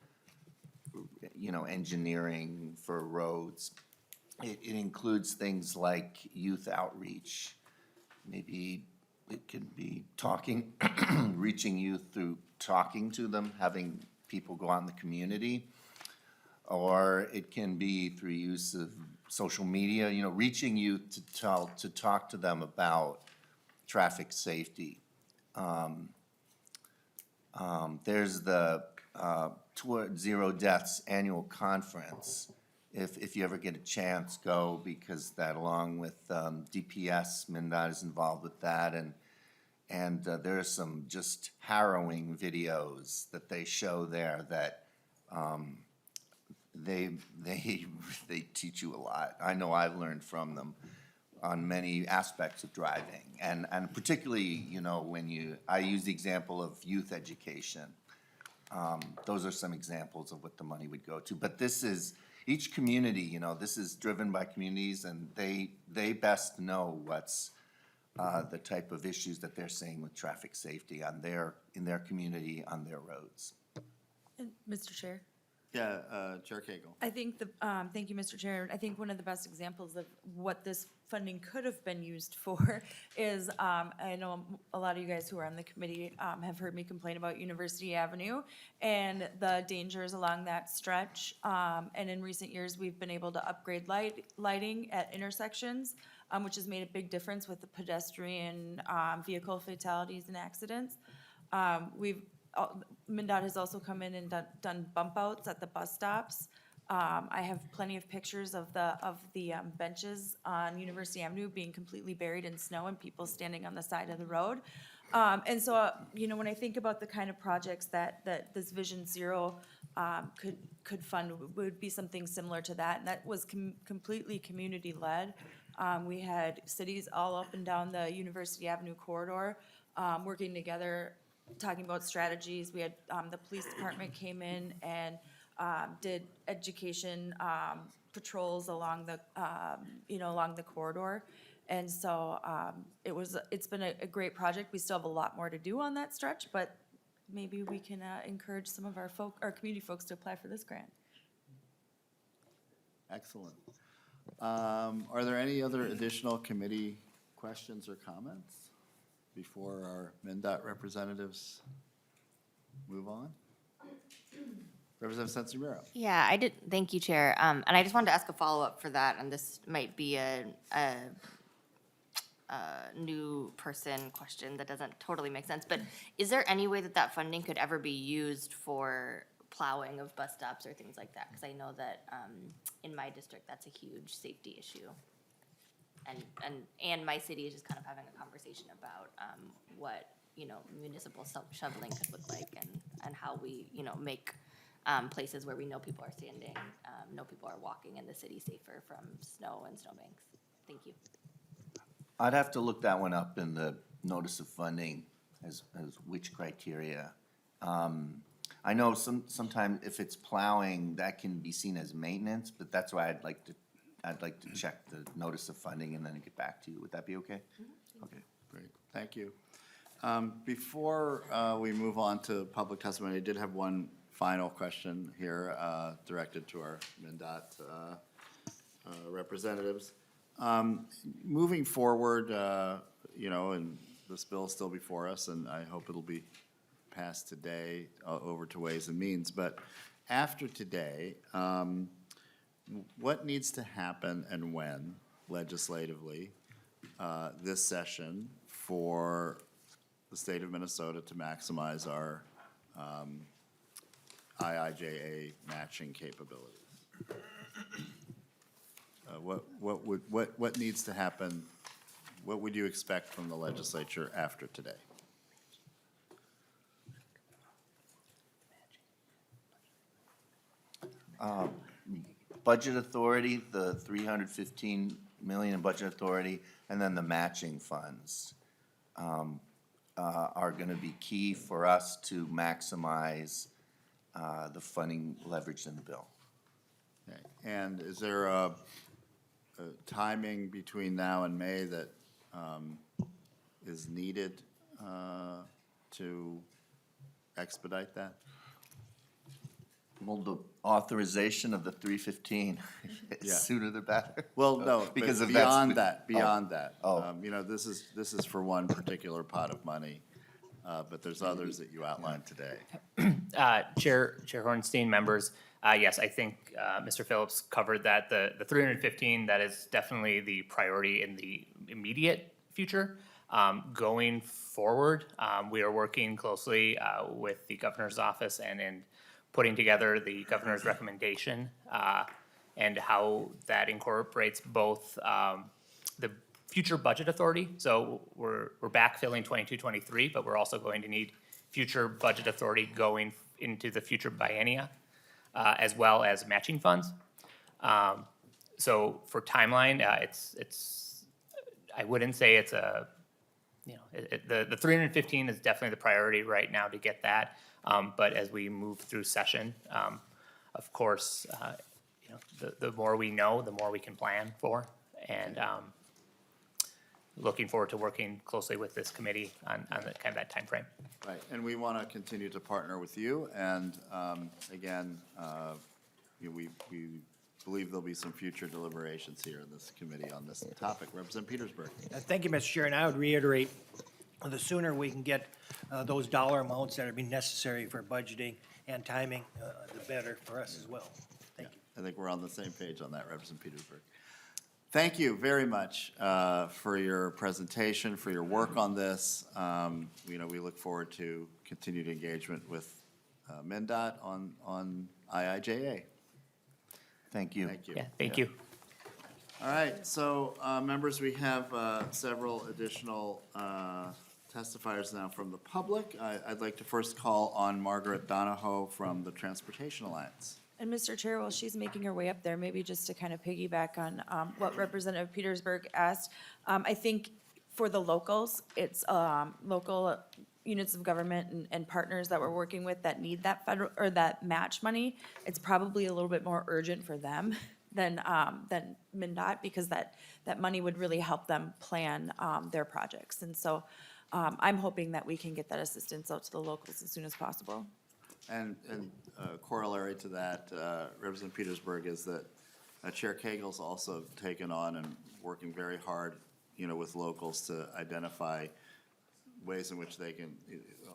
you know, engineering for roads. It includes things like youth outreach. Maybe it could be talking, reaching youth through talking to them, having people go out in the community. Or it can be through use of social media, you know, reaching youth to talk to them about traffic safety. There's the Toward Zero Deaths annual conference. If you ever get a chance, go, because that, along with DPS, MnDOT is involved with that, and there are some just harrowing videos that they show there that they teach you a lot. I know I've learned from them on many aspects of driving, and particularly, you know, I use the example of youth education. Those are some examples of what the money would go to. But this is, each community, you know, this is driven by communities, and they best know what's the type of issues that they're seeing with traffic safety in their community, on their roads. Mr. Chair? Yeah, Chair Koegel. I think thank you, Mr. Chair. I think one of the best examples of what this funding could have been used for is, I know a lot of you guys who are on the committee have heard me complain about University Avenue and the dangers along that stretch. And in recent years, we've been able to upgrade lighting at intersections, which has made a big difference with the pedestrian vehicle fatalities and accidents. MnDOT has also come in and done bump outs at the bus stops. I have plenty of pictures of the benches on University Avenue being completely buried in snow and people standing on the side of the road. And so, you know, when I think about the kind of projects that this Vision Zero could fund, would be something similar to that. And that was completely community-led. We had cities all up and down the University Avenue corridor working together, talking about strategies. We had the police department came in and did education patrols along the along the corridor, and so it's been a great project. We still have a lot more to do on that stretch, but maybe we can encourage some of our community folks to apply for this grant. Excellent. Are there any other additional committee questions or comments before our MnDOT representatives move on? Representative Sensimura. Yeah, I did. Thank you, Chair. And I just wanted to ask a follow-up for that, and this might be a new person question that doesn't totally make sense, but is there any way that funding could ever be used for plowing of bus stops or things like that? Because I know that in my district, that's a huge safety issue. And my city is just kind of having a conversation about what, you know, municipal shoveling could look like, and how we, you know, make places where we know people are standing, know people are walking in the city safer from snow and snowbanks. Thank you. I'd have to look that one up in the notice of funding as which criteria. I know sometimes if it's plowing, that can be seen as maintenance, but that's why I'd like to check the notice of funding and then get back to you. Would that be okay? Okay. Great, thank you. Before we move on to public testimony, I did have one final question here directed to our MnDOT representatives. Moving forward, you know, and this bill is still before us, and I hope it'll be pass today over to Ways and Means, but after today, what needs to happen and when legislatively this session for the state of Minnesota to maximize our IIJA matching capabilities? What needs to happen? What would you expect from the legislature after today? Budget authority, the 315 million in budget authority, and then the matching funds are gonna be key for us to maximize the funding leverage in the bill. Okay. And is there a timing between now and May that is needed to expedite that? Well, the authorization of the 315, Yeah. sooner the better. Well, no, Because but if that's beyond the- that, beyond that. Oh. You know, this is for one particular pot of money, but there's others that you outlined today. Chair Hornstein, members, yes, I think Mr. Phillips covered that. The 315, that is definitely the priority in the immediate future. Going forward, we are working closely with the governor's office and in putting together the governor's recommendation and how that incorporates both the future budget authority. So we're backfilling 22-23, but we're also going to need future budget authority going into the future biennia, as well as matching funds. So for timeline, it's I wouldn't say it's a, you know, the 315 is definitely the priority right now to get that. But as we move through session, of course, you know, the more we know, the more we can plan for. And looking forward to working closely with this committee on the kind of that timeframe. Right, and we want to continue to partner with you, and again, you know, we believe there'll be some future deliberations here in this committee on this topic. Representative Petersburg. Thank you, Mr. Chair, and I would reiterate, the sooner we can get those dollar amounts that are being necessary for budgeting and timing, the better for us as well. Thank you. I think we're on the same page on that, Representative Petersburg. Thank you very much for your presentation, for your work on this. You know, we look forward to continued engagement with MnDOT on IIJA. Thank you. Thank you. Yeah, thank you. All right, so, members, we have several additional testifiers now from the public. I'd like to first call on Margaret Donahoe from the Transportation Alliance. And Mr. Chair, while she's making her way up there, maybe just to kind of piggyback on what Representative Petersburg asked, I think for the locals, it's local units of government and partners that we're working with that need that federal, or that match money. It's probably a little bit more urgent for them than MnDOT, because that money would really help them plan their projects. And so I'm hoping that we can get that assistance out to the locals as soon as possible. And corollary to that, Representative Petersburg, is that Chair Koegel's also taken on and working very hard, you know, with locals to identify ways in which they can,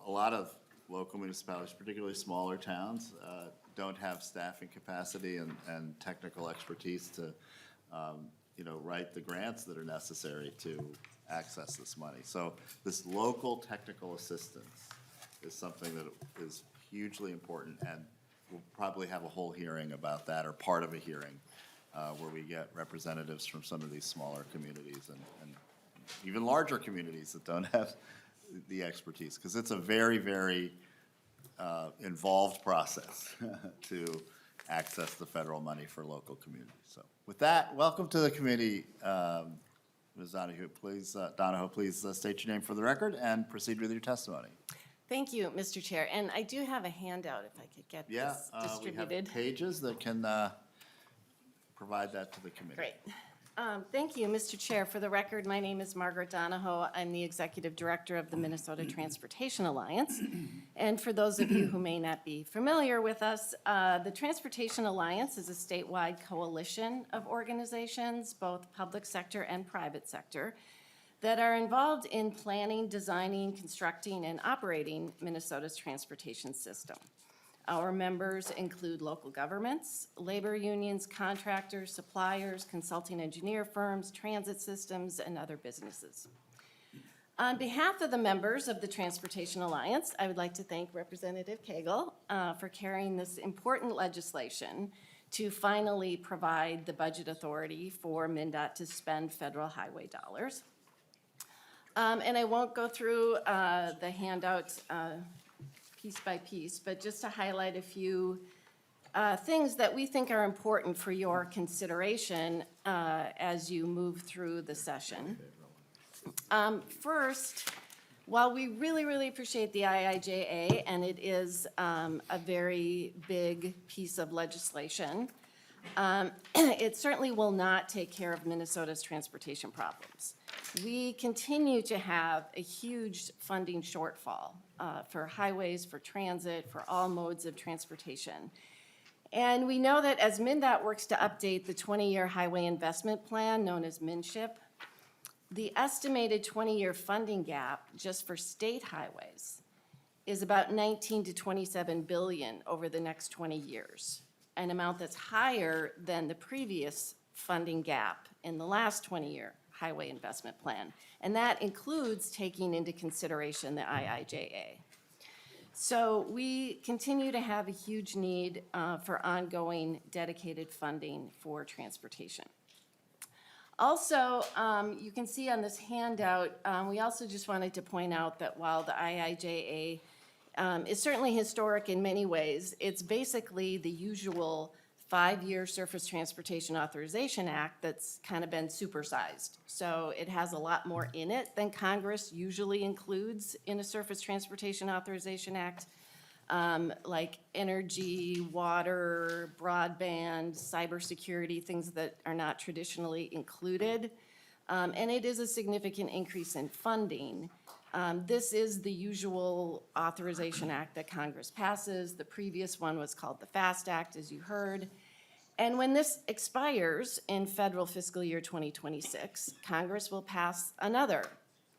a lot of local municipalities, particularly smaller towns, don't have staffing capacity and technical expertise to, you know, write the grants that are necessary to access this money. So this local technical assistance is something that is hugely important, and we'll probably have a whole hearing about that, or part of a hearing, where we get representatives from some of these smaller communities and even larger communities that don't have the expertise, because it's a very, very involved process to access the federal money for local communities. So with that, welcome to the committee. Ms. Donahoe, please state your name for the record and proceed with your testimony. Thank you, Mr. Chair. And I do have a handout if I could get Yeah, this we have distributed. pages that can provide that to the committee. Great. Thank you, Mr. Chair. For the record, my name is Margaret Donahoe. I'm the Executive Director of the Minnesota Transportation Alliance. And for those of you who may not be familiar with us, the Transportation Alliance is a statewide coalition of organizations, both public sector and private sector, that are involved in planning, designing, constructing, and operating Minnesota's transportation system. Our members include local governments, labor unions, contractors, suppliers, consulting engineer firms, transit systems, and other businesses. On behalf of the members of the Transportation Alliance, I would like to thank Representative Koegel for carrying this important legislation to finally provide the budget authority for MnDOT to spend federal highway dollars. And I won't go through the handout piece by piece, but just to highlight a few things that we think are important for your consideration as you move through the session. First, while we really appreciate the IIJA, and it is a very big piece of legislation, it certainly will not take care of Minnesota's transportation problems. We continue to have a huge funding shortfall for highways, for transit, for all modes of transportation. And we know that as MnDOT works to update the 20-year highway investment plan, known as MnSHIP, the estimated 20-year funding gap just for state highways is about 19 to 27 billion over the next 20 years, an amount that's higher than the previous funding gap in the last 20-year highway investment plan. And that includes taking into consideration the IIJA. So we continue to have a huge need for ongoing dedicated funding for transportation. Also, you can see on this handout, we also just wanted to point out that while the IIJA is certainly historic in many ways, it's basically the usual 5-year Surface Transportation Authorization Act that's kind of been supersized. So it has a lot more in it than Congress usually includes in a Surface Transportation Authorization Act. Like energy, water, broadband, cybersecurity, things that are not traditionally included. And it is a significant increase in funding. This is the usual authorization act that Congress passes. The previous one was called the FAST Act, as you heard. And when this expires in federal fiscal year 2026, Congress will pass another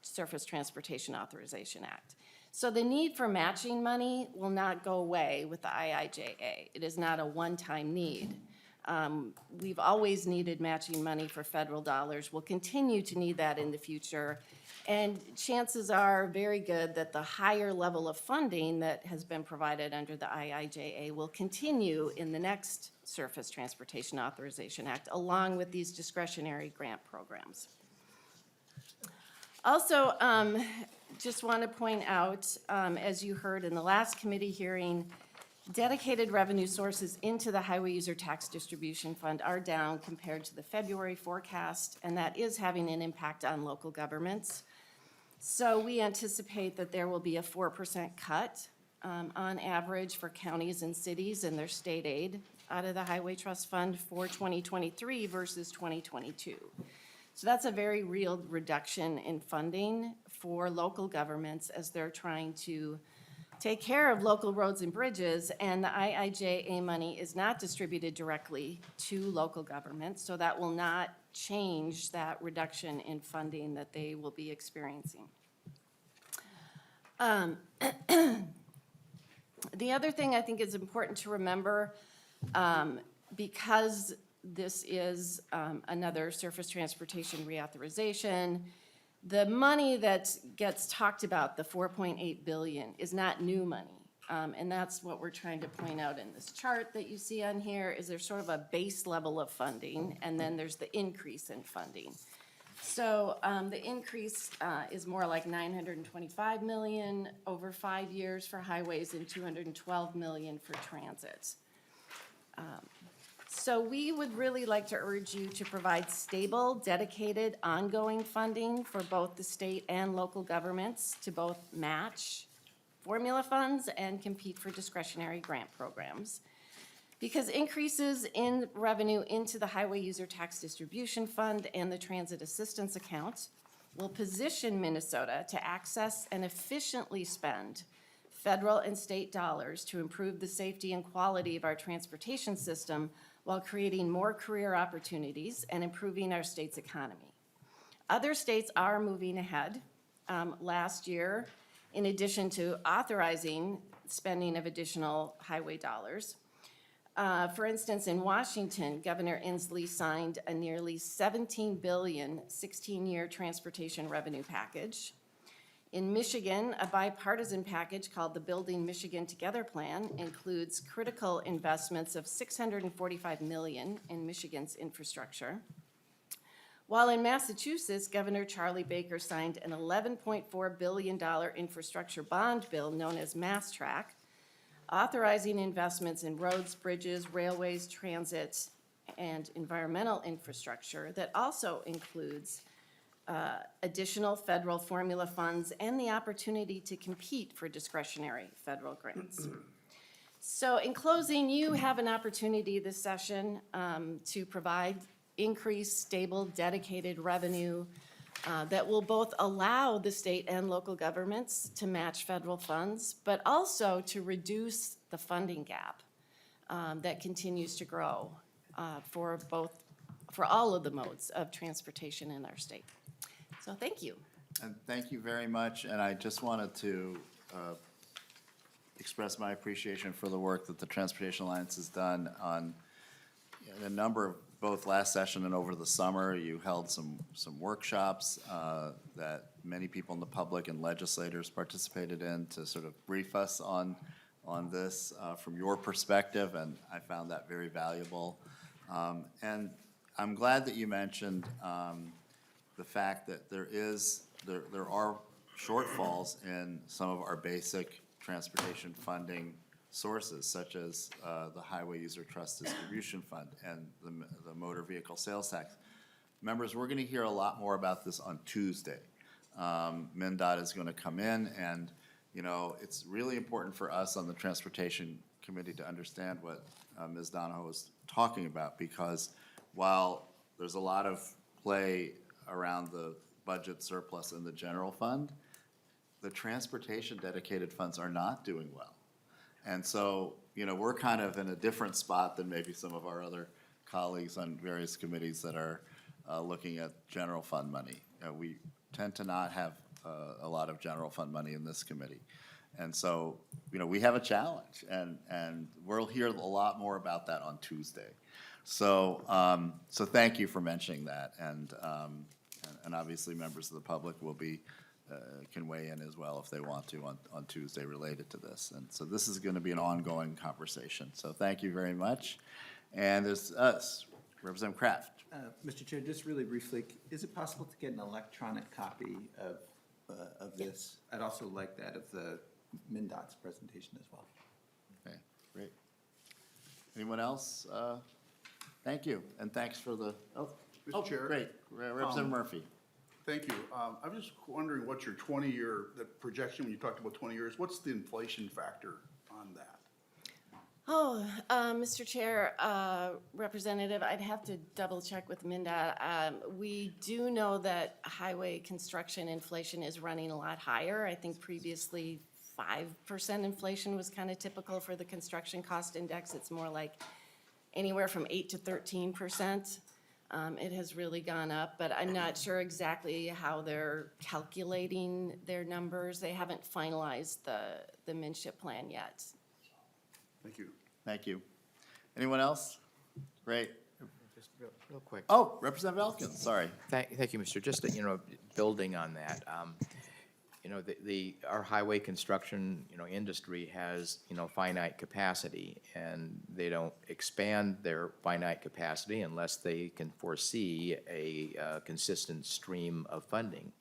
Surface Transportation Authorization Act. So the need for matching money will not go away with the IIJA. It is not a one-time need. We've always needed matching money for federal dollars. We'll continue to need that in the future. And chances are very good that the higher level of funding that has been provided under the IIJA will continue in the next Surface Transportation Authorization Act, along with these discretionary grant programs. Also, just want to point out, as you heard in the last committee hearing, dedicated revenue sources into the Highway User Tax Distribution Fund are down compared to the February forecast, and that is having an impact on local governments. So we anticipate that there will be a 4% cut on average for counties and cities and their state aid out of the Highway Trust Fund for 2023 versus 2022. So that's a very real reduction in funding for local governments as they're trying to take care of local roads and bridges, and the IIJA money is not distributed directly to local governments, so that will not change that reduction in funding that they will be experiencing. The other thing I think is important to remember, because this is another surface transportation reauthorization, the money that gets talked about, the 4.8 billion, is not new money. And that's what we're trying to point out in this chart that you see on here, is there's sort of a base level of funding, and then there's the increase in funding. So the increase is more like 925 million over 5 years for highways and 212 million for transit. So we would really like to urge you to provide stable, dedicated, ongoing funding for both the state and local governments to both match formula funds and compete for discretionary grant programs. Because increases in revenue into the Highway User Tax Distribution Fund and the Transit Assistance Account will position Minnesota to access and efficiently spend federal and state dollars to improve the safety and quality of our transportation system while creating more career opportunities and improving our state's economy. Other states are moving ahead. Last year, in addition to authorizing spending of additional highway dollars, for instance, in Washington, Governor Inslee signed a nearly $17 billion 16-year transportation revenue package. In Michigan, a bipartisan package called the Building Michigan Together Plan includes critical investments of $645 million in Michigan's infrastructure. While in Massachusetts, Governor Charlie Baker signed an $11.4 billion infrastructure bond bill known as Mass Track, authorizing investments in roads, bridges, railways, transit, and environmental infrastructure that also includes additional federal formula funds and the opportunity to compete for discretionary federal grants. So in closing, you have an opportunity this session to provide increased, stable, dedicated revenue that will both allow the state and local governments to match federal funds, but also to reduce the funding gap that continues to grow for all of the modes of transportation in our state. So thank you. And thank you very much, and I just wanted to express my appreciation for the work that the Transportation Alliance has done on a number of, both last session and over the summer. You held some workshops that many people in the public and legislators participated in to sort of brief us on this from your perspective, and I found that very valuable. And I'm glad that you mentioned the fact that there are shortfalls in some of our basic transportation funding sources, such as the Highway User Trust Distribution Fund and the motor vehicle sales tax. Members, we're going to hear a lot more about this on Tuesday. MnDOT is going to come in, and it's really important for us on the Transportation Committee to understand what Ms. Donahoe was talking about, because while there's a lot of play around the budget surplus in the general fund, the transportation dedicated funds are not doing well. And so, we're kind of in a different spot than maybe some of our other colleagues on various committees that are looking at general fund money. We tend to not have a lot of general fund money in this committee. And so, we have a challenge, and we'll hear a lot more about that on Tuesday. So, so thank you for mentioning that, and obviously members of the public will be can weigh in as well if they want to on Tuesday related to this. And so this is going to be an ongoing conversation. So thank you very much. And there's us, Representative Kraft. Mr. Chair, just really briefly, is it possible to get an electronic copy of this? I'd also like that of the MnDOT's presentation as well. Okay, great. Anyone else? Thank you, and thanks for the, Mr. Chair. Great, Representative Murphy. Thank you. I'm just wondering what your 20-year, the projection, when you talked about 20 years, what's the inflation factor on that? Mr. Chair, Representative, I'd have to double check with MnDOT. We do know that highway construction inflation is running a lot higher. I think previously 5% inflation was kind of typical for the construction cost index. It's more like anywhere from 8 to 13%. It has really gone up, but I'm not sure exactly how they're calculating their numbers. They haven't finalized the MnSHIP plan yet. Thank you. Thank you. Anyone else? Great. Just real quick. Oh, Representative Elkins, sorry. Thank you, Mr. Just, building on that, our highway construction, industry has, finite capacity, and they don't expand their finite capacity unless they can foresee a consistent stream of funding.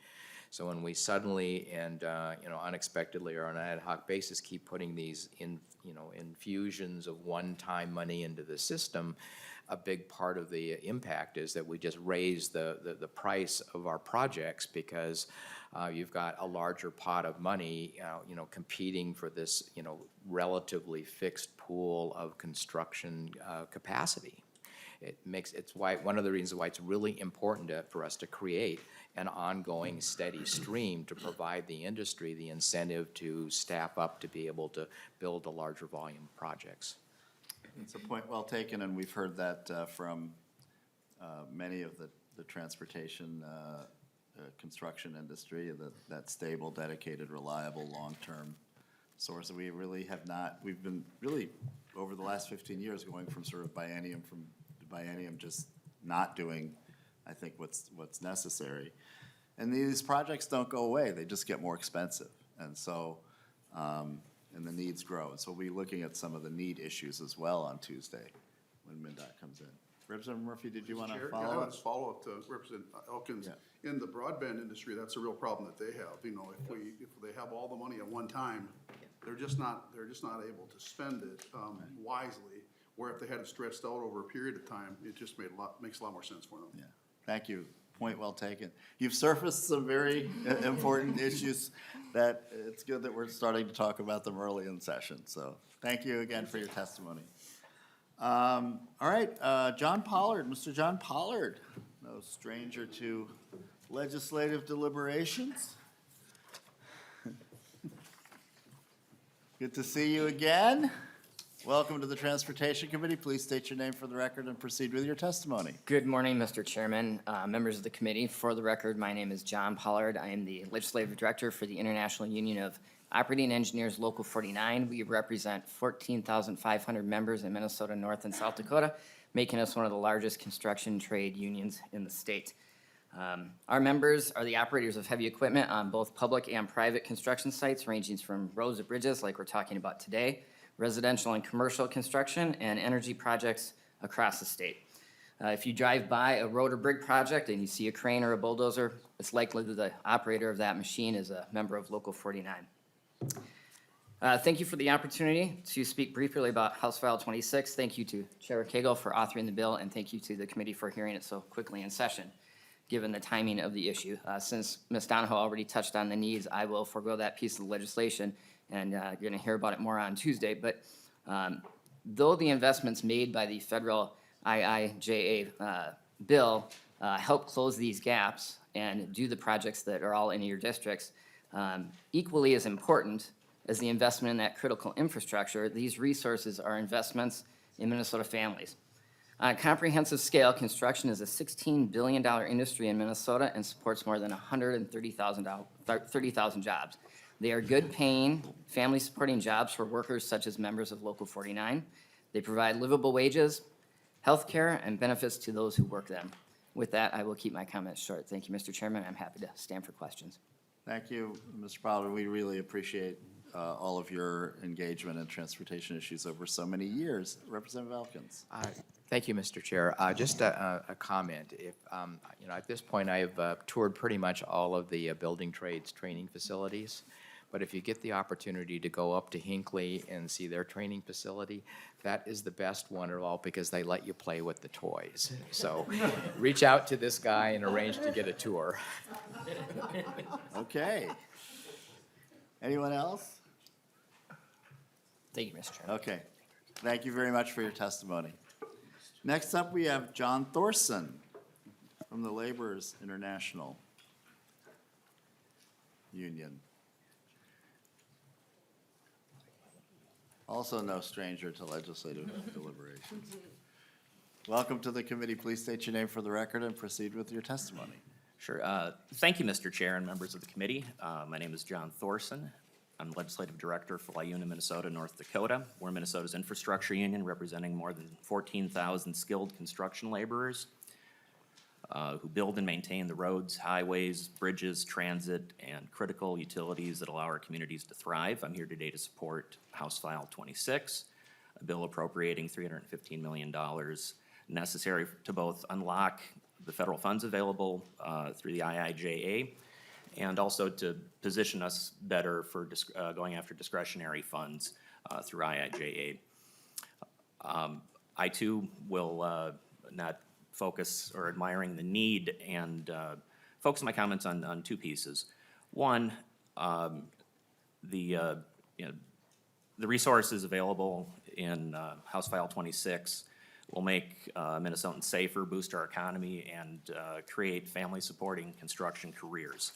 So when we suddenly and, unexpectedly or on an ad hoc basis keep putting these infusions of one-time money into the system, a big part of the impact is that we just raise the price of our projects because you've got a larger pot of money, competing for this, relatively fixed pool of construction capacity. It's why, one of the reasons why it's really important for us to create an ongoing steady stream to provide the industry the incentive to staff up to be able to build a larger volume of projects. It's a point well taken, and we've heard that from many of the transportation construction industry, that stable, dedicated, reliable, long-term source. We really have not, we've been really, over the last 15 years, going from sort of biennium just not doing, I think, what's necessary. And these projects don't go away, they just get more expensive. And so, and the needs grow. And so we'll be looking at some of the need issues as well on Tuesday when MnDOT comes in. Representative Murphy, did you want to Chair, follow yeah, up? let's follow up to Representative Elkins. Yeah. In the broadband industry, that's a real problem that they have. You know, if they have all the money at one time, they're just not able to spend it wisely. Where if they had it stretched out over a period of time, it just makes a lot more sense for them. Yeah, thank you. Point well taken. You've surfaced some very important issues that it's good that we're starting to talk about them early in session. So thank you again for your testimony. All right, John Pollard, Mr. John Pollard, no stranger to legislative deliberations. Good to see you again. Welcome to the Transportation Committee. Please state your name for the record and proceed with your testimony. Good morning, Mr. Chairman, members of the committee. For the record, my name is John Pollard. I am the Legislative Director for the International Union of Operating Engineers Local 49. We represent 14,500 members in Minnesota, North and South Dakota, making us one of the largest construction trade unions in the state. Our members are the operators of heavy equipment on both public and private construction sites, ranging from roads to bridges, like we're talking about today, residential and commercial construction, and energy projects across the state. If you drive by a road or bridge project and you see a crane or a bulldozer, it's likely that the operator of that machine is a member of Local 49. Thank you for the opportunity to speak briefly about House File 26. Thank you to Chair Koegel for authoring the bill, and thank you to the committee for hearing it so quickly in session, given the timing of the issue. Since Ms. Donahoe already touched on the needs, I will forego that piece of the legislation, and you're going to hear about it more on Tuesday. But though the investments made by the federal IIJA bill help close these gaps and do the projects that are all in your districts, equally as important as the investment in that critical infrastructure, these resources are investments in Minnesota families. On a comprehensive scale, construction is a $16 billion industry in Minnesota and supports more than 30,000 jobs. They are good-paying, family-supporting jobs for workers such as members of Local 49. They provide livable wages, health care, and benefits to those who work them. With that, I will keep my comments short. Thank you, Mr. Chairman. I'm happy to stand for questions. Thank you, Mr. Pollard. We really appreciate all of your engagement in transportation issues over so many years. Representative Elkins. Thank you, Mr. Chair. Just a comment. If, at this point, I've toured pretty much all of the building trades training facilities. But if you get the opportunity to go up to Hinckley and see their training facility, that is the best one of all because they let you play with the toys. So reach out to this guy and arrange to get a tour. Okay. Anyone else? Thank you, Mr. Chairman. Okay. Thank you very much for your testimony. Next up, we have John Thorson from the Laborers International Union. Also no stranger to legislative deliberations. Welcome to the committee. Please state your name for the record and proceed with your testimony. Sure. Thank you, Mr. Chair and members of the committee. My name is John Thorson. I'm Legislative Director for LIUNA, Minnesota, North Dakota. We're Minnesota's infrastructure union representing more than 14,000 skilled construction laborers who build and maintain the roads, highways, bridges, transit, and critical utilities that allow our communities to thrive. I'm here today to support House File 26, a bill appropriating $315 million necessary to both unlock the federal funds available through the IIJA and also to position us better for going after discretionary funds through IIJA. I too will not focus or admiring the need and focus my comments on two pieces. One, the resources available in House File 26 will make Minnesotans safer, boost our economy, and create family-supporting construction careers.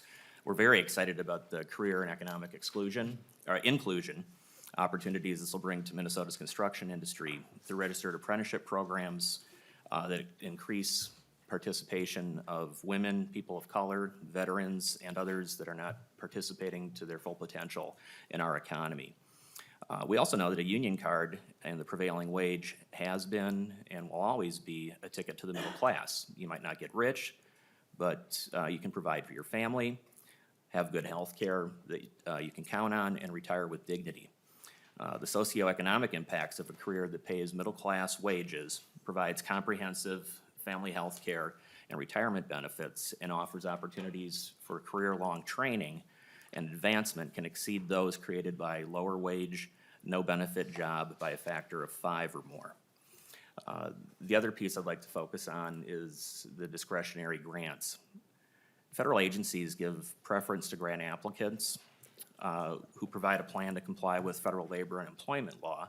We're very excited about the career and economic inclusion opportunities this will bring to Minnesota's construction industry through registered apprenticeship programs that increase participation of women, people of color, veterans, and others that are not participating to their full potential in our economy. We also know that a union card and the prevailing wage has been and will always be a ticket to the middle class. You might not get rich, but you can provide for your family, have good health care that you can count on, and retire with dignity. The socioeconomic impacts of a career that pays middle-class wages, provides comprehensive family health care and retirement benefits, and offers opportunities for career-long training and advancement can exceed those created by lower wage, no benefit job by a factor of 5 or more. The other piece I'd like to focus on is the discretionary grants. Federal agencies give preference to grant applicants who provide a plan to comply with federal labor and employment law,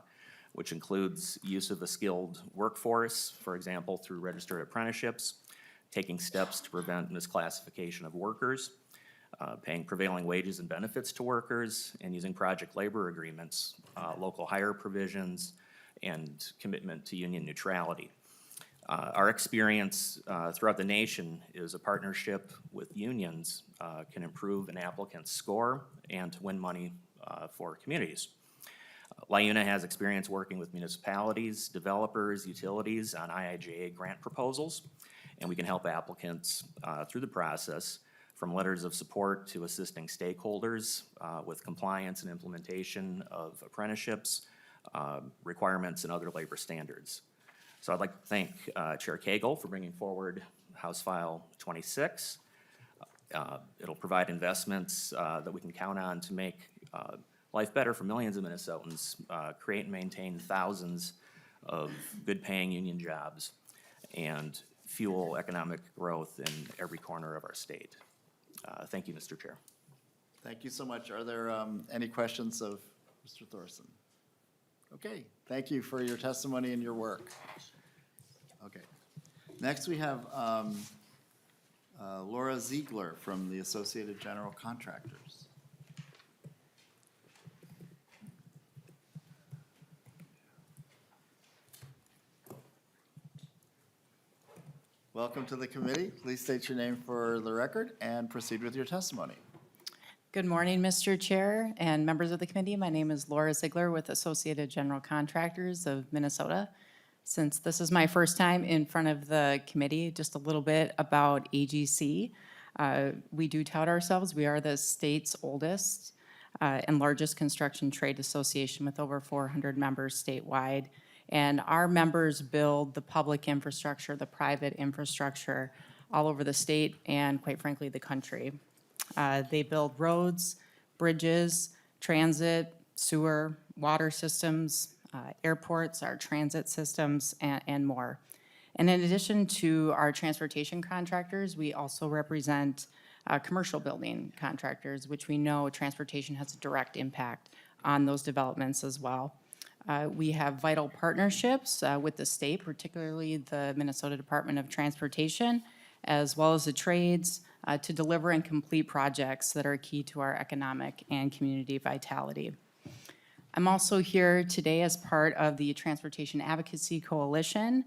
which includes use of a skilled workforce, for example, through registered apprenticeships, taking steps to prevent misclassification of workers, paying prevailing wages and benefits to workers, and using project labor agreements, local hire provisions, and commitment to union neutrality. Our experience throughout the nation is a partnership with unions can improve an applicant's score and to win money for communities. LIUNA has experience working with municipalities, developers, utilities on IIJA grant proposals, and we can help applicants through the process from letters of support to assisting stakeholders with compliance and implementation of apprenticeships, requirements, and other labor standards. So I'd like to thank Chair Koegel for bringing forward House File 26. It'll provide investments that we can count on to make life better for millions of Minnesotans, create and maintain thousands of good-paying union jobs, and fuel economic growth in every corner of our state. Thank you, Mr. Chair. Thank you so much. Are there any questions of Mr. Thorson? Okay, thank you for your testimony and your work. Okay. Next, we have Laura Ziegler from the Associated General Contractors. Welcome to the committee. Please state your name for the record and proceed with your testimony. Good morning, Mr. Chair and members of the committee. My name is Laura Ziegler with Associated General Contractors of Minnesota. Since this is my first time in front of the committee, just a little bit about AGC. We do tout ourselves. We are the state's oldest and largest construction trade association with over 400 members statewide. And our members build the public infrastructure, the private infrastructure all over the state and, quite frankly, the country. They build roads, bridges, transit, sewer, water systems, airports, our transit systems, and more. And in addition to our transportation contractors, we also represent commercial building contractors, which we know transportation has a direct impact on those developments as well. We have vital partnerships with the state, particularly the Minnesota Department of Transportation, as well as the trades, to deliver and complete projects that are key to our economic and community vitality. I'm also here today as part of the Transportation Advocacy Coalition.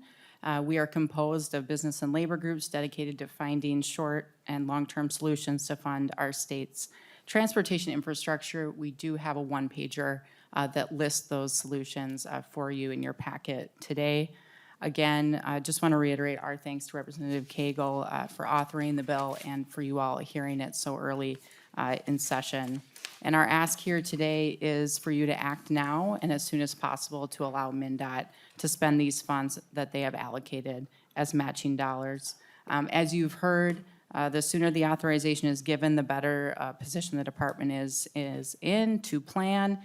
We are composed of business and labor groups dedicated to finding short and long-term solutions to fund our state's transportation infrastructure. We do have a one-pager that lists those solutions for you in your packet today. Again, I just want to reiterate our thanks to Representative Koegel for authoring the bill and for you all hearing it so early in session. And our ask here today is for you to act now and as soon as possible to allow MnDOT to spend these funds that they have allocated as matching dollars. As you've heard, the sooner the authorization is given, the better position the department is in to plan,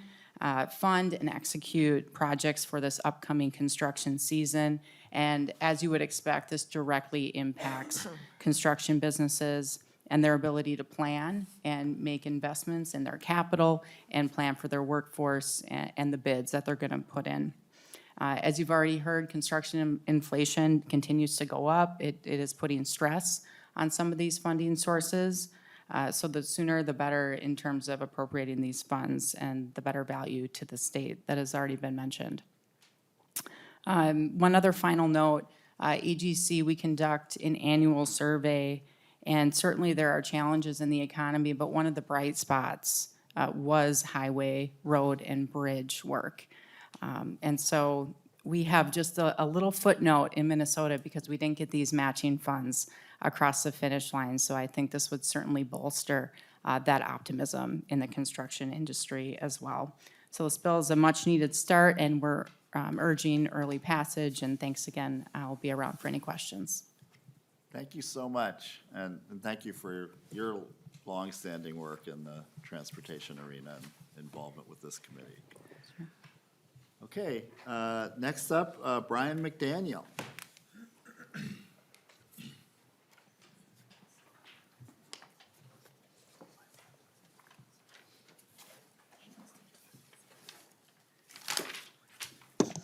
fund, and execute projects for this upcoming construction season. And as you would expect, this directly impacts construction businesses and their ability to plan and make investments in their capital and plan for their workforce and the bids that they're going to put in. As you've already heard, construction inflation continues to go up. It is putting stress on some of these funding sources. So the sooner the better in terms of appropriating these funds and the better value to the state that has already been mentioned. One other final note, EGC, we conduct an annual survey, and certainly there are challenges in the economy, but one of the bright spots was highway, road, and bridge work. And so we have just a little footnote in Minnesota because we didn't get these matching funds across the finish line. So I think this would certainly bolster that optimism in the construction industry as well. So this bill is a much-needed start, and we're urging early passage. And thanks again. I'll be around for any questions. Thank you so much, and thank you for your longstanding work in the transportation arena and involvement with this committee. Okay, next up, Brian McDaniel.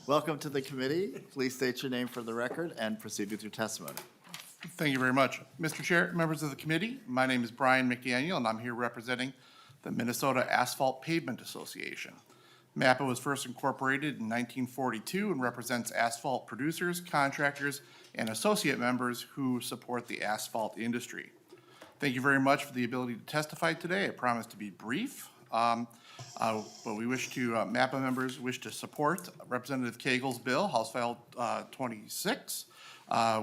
Welcome to the committee. Please state your name for the record and proceed with your testimony. Thank you very much. Mr. Chair, members of the committee, my name is Brian McDaniel, and I'm here representing the Minnesota Asphalt Pavement Association. MAPA was first incorporated in 1942 and represents asphalt producers, contractors, and associate members who support the asphalt industry. Thank you very much for the ability to testify today. I promise to be brief. But we wish to, MAPA members wish to support Representative Koegel's bill, House File 26,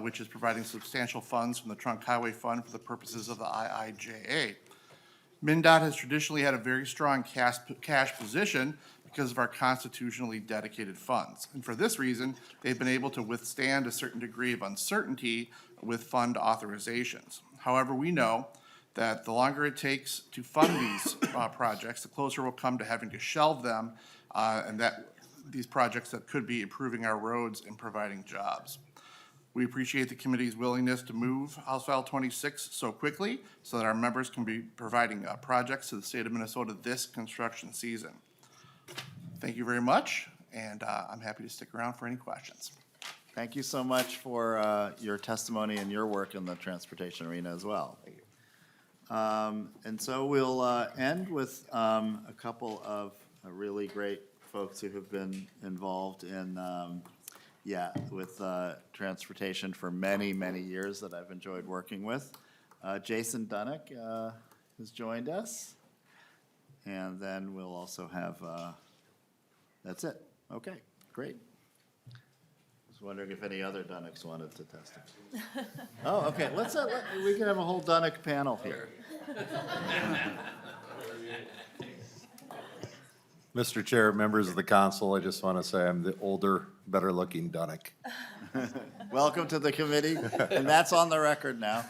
which is providing substantial funds from the Trunk Highway Fund for the purposes of the IIJA. MnDOT has traditionally had a very strong cash position because of our constitutionally dedicated funds. And for this reason, they've been able to withstand a certain degree of uncertainty with fund authorizations. However, we know that the longer it takes to fund these projects, the closer we'll come to having to shelve them, and that these projects that could be improving our roads and providing jobs. We appreciate the committee's willingness to move House File 26 so quickly so that our members can be providing projects to the state of Minnesota this construction season. Thank you very much, and I'm happy to stick around for any questions. Thank you so much for your testimony and your work in the transportation arena as well. And so we'll end with a couple of really great folks who have been involved in, with transportation for many, many years that I've enjoyed working with. Jason Dunnick has joined us. And then we'll also have, that's it. Okay, great. I was wondering if any other Dunnicks wanted to testify. Oh, okay, we can have a whole Dunnick panel here. Mr. Chair, members of the council, I just want to say I'm the older, better-looking Dunnick. Welcome to the committee, and that's on the record now.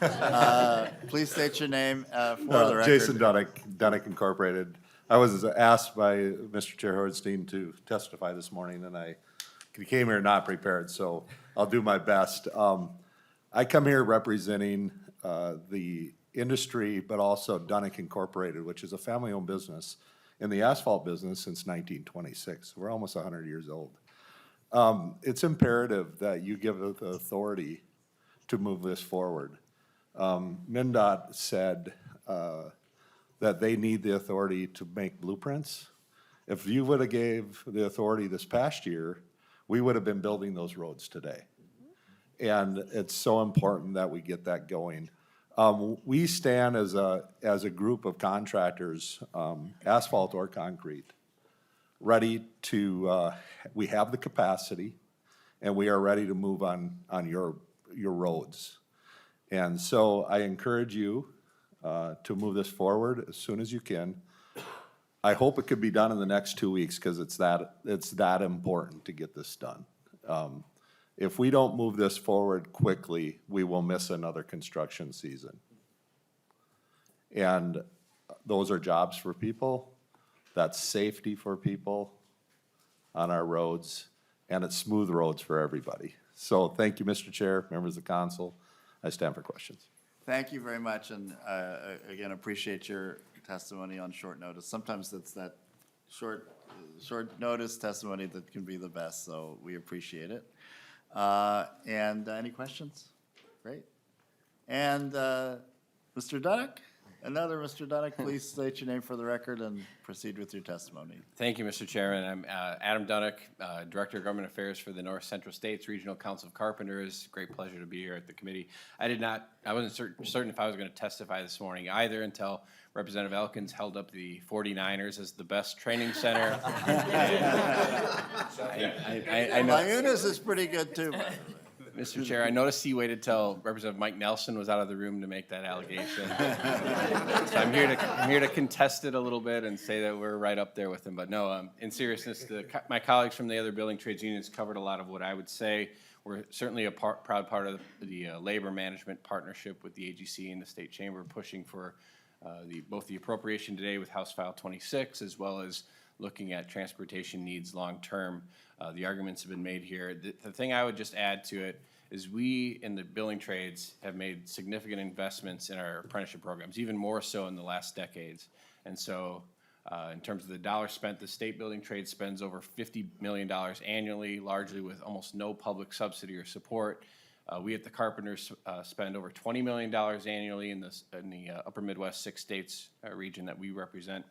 Please state your name for the record. Jason Dunnick, Dunnick Incorporated. I was asked by Mr. Chair Horenstein to testify this morning, and I came here not prepared, so I'll do my best. I come here representing the industry, but also Dunnick Incorporated, which is a family-owned business in the asphalt business since 1926. We're almost 100 years old. It's imperative that you give it the authority to move this forward. MnDOT said that they need the authority to make blueprints. If you would have gave the authority this past year, we would have been building those roads today. And it's so important that we get that going. We stand as a group of contractors, asphalt or concrete, ready to, we have the capacity, and we are ready to move on your roads. And so I encourage you to move this forward as soon as you can. I hope it could be done in the next 2 weeks, because it's that important to get this done. If we don't move this forward quickly, we will miss another construction season. And those are jobs for people, that's safety for people on our roads, and it's smooth roads for everybody. So thank you, Mr. Chair, members of the council. I stand for questions. Thank you very much, and again, appreciate your testimony on short notice. Sometimes it's that short notice testimony that can be the best, so we appreciate it. And any questions? Great. And Mr. Dunnick? Another Mr. Dunick, please state your name for the record and proceed with your testimony. Thank you, Mr. Chairman. I'm Adam Dunick, Director of Government Affairs for the North Central States Regional Council of Carpenters. Great pleasure to be here at the committee. I wasn't certain if I was going to testify this morning either until Representative Elkins held up the 49ers as the best training center. I know. Mayunas is pretty good too, by the way. Mr. Chair, I noticed he waited till Representative Mike Nelson was out of the room to make that allegation. So I'm here to contest it a little bit and say that we're right up there with him. But no, in seriousness, my colleagues from the other building trades unions covered a lot of what I would say. We're certainly a proud part of the labor management partnership with the AGC and the State Chamber, pushing for both the appropriation today with House File 26, as well as looking at transportation needs long-term. The arguments have been made here. The thing I would just add to it is we in the building trades have made significant investments in our apprenticeship programs, even more so in the last decades. And so in terms of the dollars spent, the state building trade spends over $50 million annually, largely with almost no public subsidy or support. We at the Carpenters spend over $20 million annually in the upper Midwest 6 states region that we represent.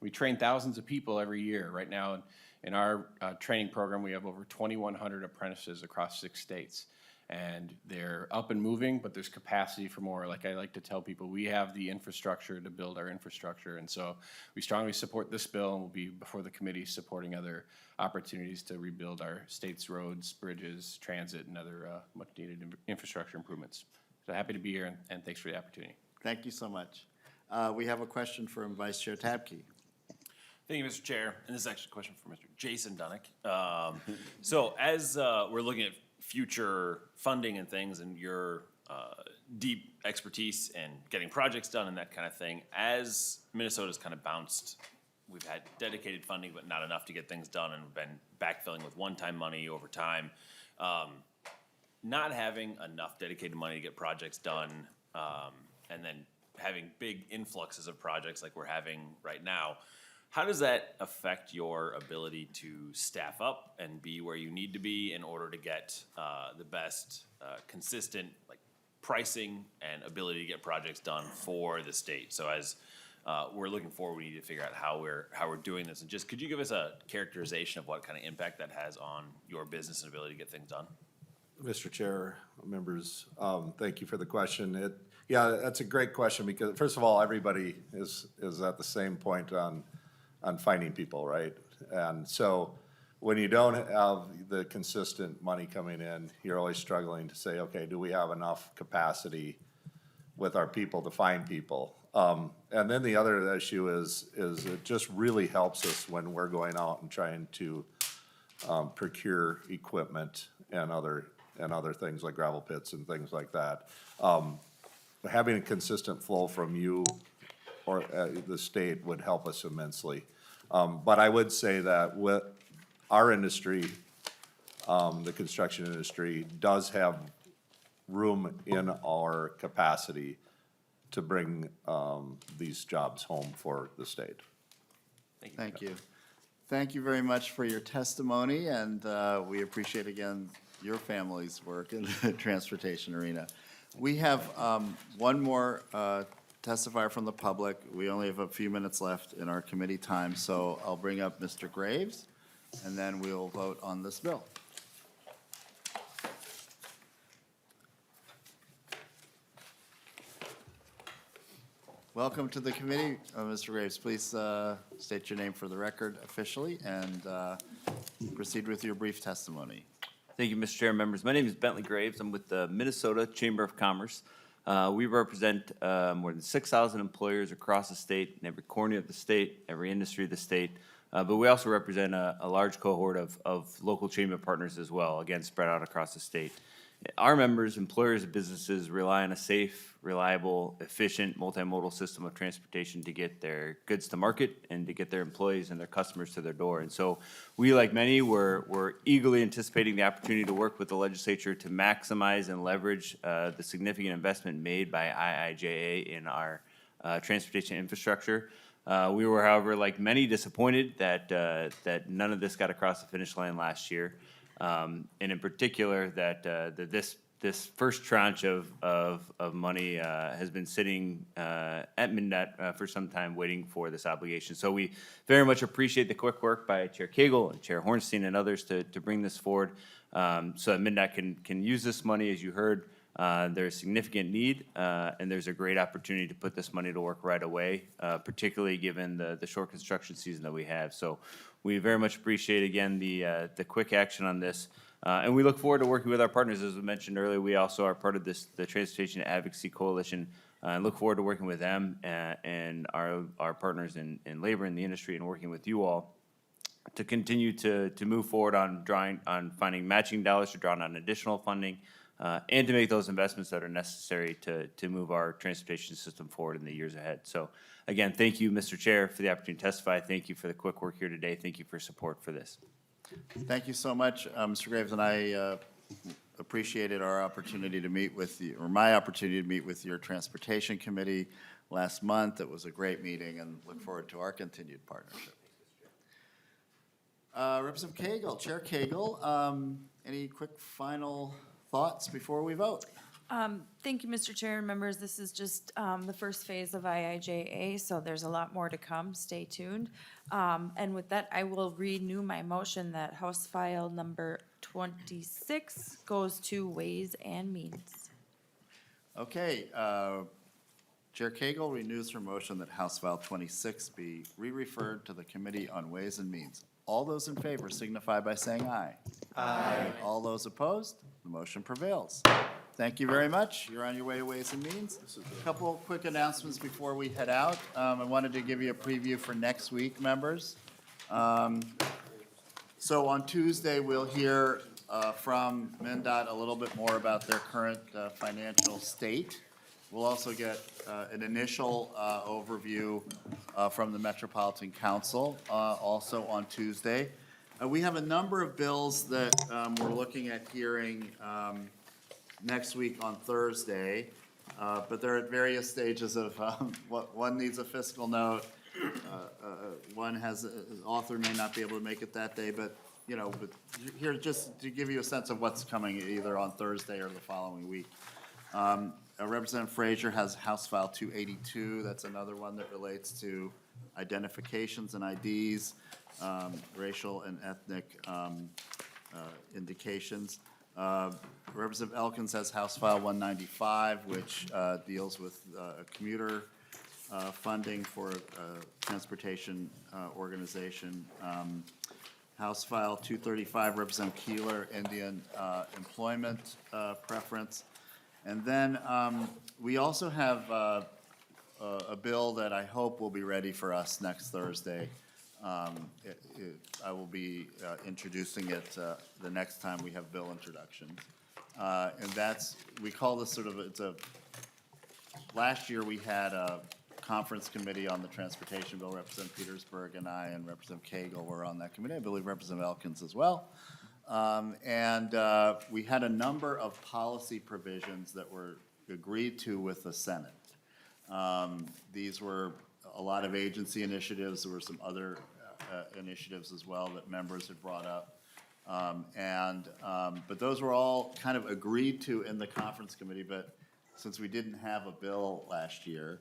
We train thousands of people every year. Right now in our training program, we have over 2,100 apprentices across 6 states. And they're up and moving, but there's capacity for more. Like I like to tell people, we have the infrastructure to build our infrastructure. And so we strongly support this bill, and we'll be before the committee supporting other opportunities to rebuild our state's roads, bridges, transit, and other much needed infrastructure improvements. So happy to be here, and thanks for the opportunity. Thank you so much. We have a question from Vice Chair Tabke. Thank you, Mr. Chair. And this is actually a question for Mr. Jason Dunick. So as we're looking at future funding and things, and your deep expertise in getting projects done and that kind of thing, as Minnesota's kind of bounced, we've had dedicated funding, but not enough to get things done, and we've been backfilling with one-time money over time. Not having enough dedicated money to get projects done, and then having big influxes of projects like we're having right now, how does that affect your ability to staff up and be where you need to be in order to get the best consistent pricing and ability to get projects done for the state? So as we're looking forward, we need to figure out how we're doing this. And just could you give us a characterization of what kind of impact that has on your business and ability to get things done? Mr. Chair, members, thank you for the question. Yeah, that's a great question because first of all, everybody is at the same point on finding people, right? And so when you don't have the consistent money coming in, you're always struggling to say, okay, do we have enough capacity with our people to find people? And then the other issue is it just really helps us when we're going out and trying to procure equipment and other things like gravel pits and things like that. Having a consistent flow from you or the state would help us immensely. But I would say that with our industry, the construction industry does have room in our capacity to bring these jobs home for the state. Thank you. Thank you very much for your testimony, and we appreciate again your family's work in the transportation arena. We have one more testifier from the public. We only have a few minutes left in our committee time, so I'll bring up Mr. Graves, and then we'll vote on this bill. Welcome to the committee, Mr. Graves. Please state your name for the record officially and proceed with your brief testimony. Thank you, Mr. Chair and members. My name is Bentley Graves. I'm with the Minnesota Chamber of Commerce. We represent more than 6,000 employers across the state, in every corner of the state, every industry of the state. But we also represent a large cohort of local chamber partners as well, again, spread out across the state. Our members, employers, and businesses rely on a safe, reliable, efficient, multimodal system of transportation to get their goods to market and to get their employees and their customers to their door. And so we, like many, were eagerly anticipating the opportunity to work with the legislature to maximize and leverage the significant investment made by IIJA in our transportation infrastructure. We were, however, like many, disappointed that none of this got across the finish line last year. And in particular, that this this first tranche of money has been sitting at MnDOT for some time, waiting for this obligation. So we very much appreciate the quick work by Chair Koegel and Chair Hornstein and others to bring this forward, so that MnDOT can use this money. As you heard, there's significant need, and there's a great opportunity to put this money to work right away, particularly given the short construction season that we have. So we very much appreciate, again, the quick action on this. And we look forward to working with our partners. As we mentioned earlier, we also are part of the Transportation Advocacy Coalition, and look forward to working with them and our partners in labor in the industry, and working with you all to continue to move forward on finding matching dollars to draw on additional funding, and to make those investments that are necessary to move our transportation system forward in the years ahead. So again, thank you, Mr. Chair, for the opportunity to testify. Thank you for the quick work here today. Thank you for support for this. Thank you so much, Mr. Graves, and I appreciated our opportunity to meet with you, or my opportunity to meet with your Transportation Committee last month. It was a great meeting, and look forward to our continued partnership. Representative Koegel, Chair Koegel, any quick final thoughts before we vote? Thank you, Mr. Chair and members. This is just the first phase of IIJA, so there's a lot more to come. Stay tuned. And with that, I will renew my motion that House File number 26 goes to Ways and Means. Okay, Chair Koegel renews her motion that House File 26 be re-referred to the Committee on Ways and Means. All those in favor signify by saying aye. Aye. All those opposed, the motion prevails. Thank you very much. You're on your way to Ways and Means. A couple of quick announcements before we head out. I wanted to give you a preview for next week, members. So on Tuesday, we'll hear from MnDOT a little bit more about their current financial state. We'll also get an initial overview from the Metropolitan Council also on Tuesday. We have a number of bills that we're looking at hearing next week on Thursday, but they're at various stages of, one needs a fiscal note, one has, author may not be able to make it that day, but, you know, but here, just to give you a sense of what's coming either on Thursday or the following week. Representative Frazier has House File 282, that's another one that relates to identifications and IDs, racial and ethnic indications. Representative Elkins has House File 195, which deals with commuter funding for a transportation organization. House File 235, Representative Keeler, Indian employment preference. And then we also have a bill that I hope will be ready for us next Thursday. I will be introducing it the next time we have bill introductions. And that's, we call this sort of, last year we had a conference committee on the transportation bill. Representative Petersburg and I and Representative Koegel were on that committee. I believe Representative Elkins as well. And we had a number of policy provisions that were agreed to with the Senate. These were a lot of agency initiatives. There were some other initiatives as well that members had brought up. But those were all kind of agreed to in the conference committee, but since we didn't have a bill last year,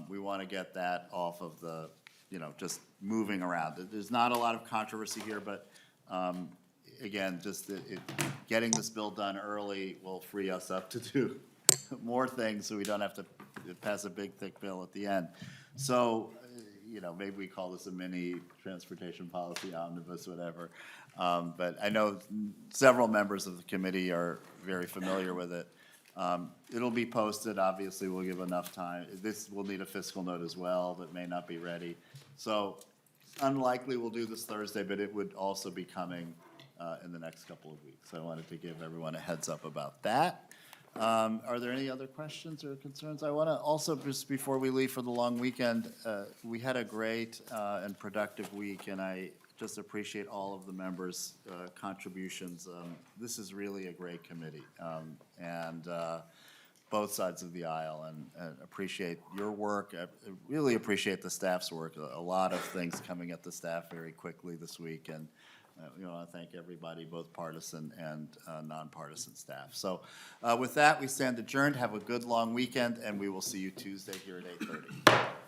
we want to get that off of the, you know, just moving around. There's not a lot of controversy here, but again, just getting this bill done early will free us up to do more things so we don't have to pass a big, thick bill at the end. So, you know, maybe we call this a mini transportation policy omnibus, whatever. But I know several members of the committee are very familiar with it. It'll be posted, obviously, we'll give enough time. This will need a fiscal note as well that may not be ready. So unlikely we'll do this Thursday, but it would also be coming in the next couple of weeks. So I wanted to give everyone a heads up about that. Are there any other questions or concerns? I want to also, just before we leave for the long weekend, we had a great and productive week, and I just appreciate all of the members' contributions. This is really a great committee, and both sides of the aisle, and appreciate your work. I really appreciate the staff's work. A lot of things coming at the staff very quickly this week, and You know, I thank everybody, both partisan and nonpartisan staff. So with that, we stand adjourned. Have a good long weekend, and we will see you Tuesday here at 8:30.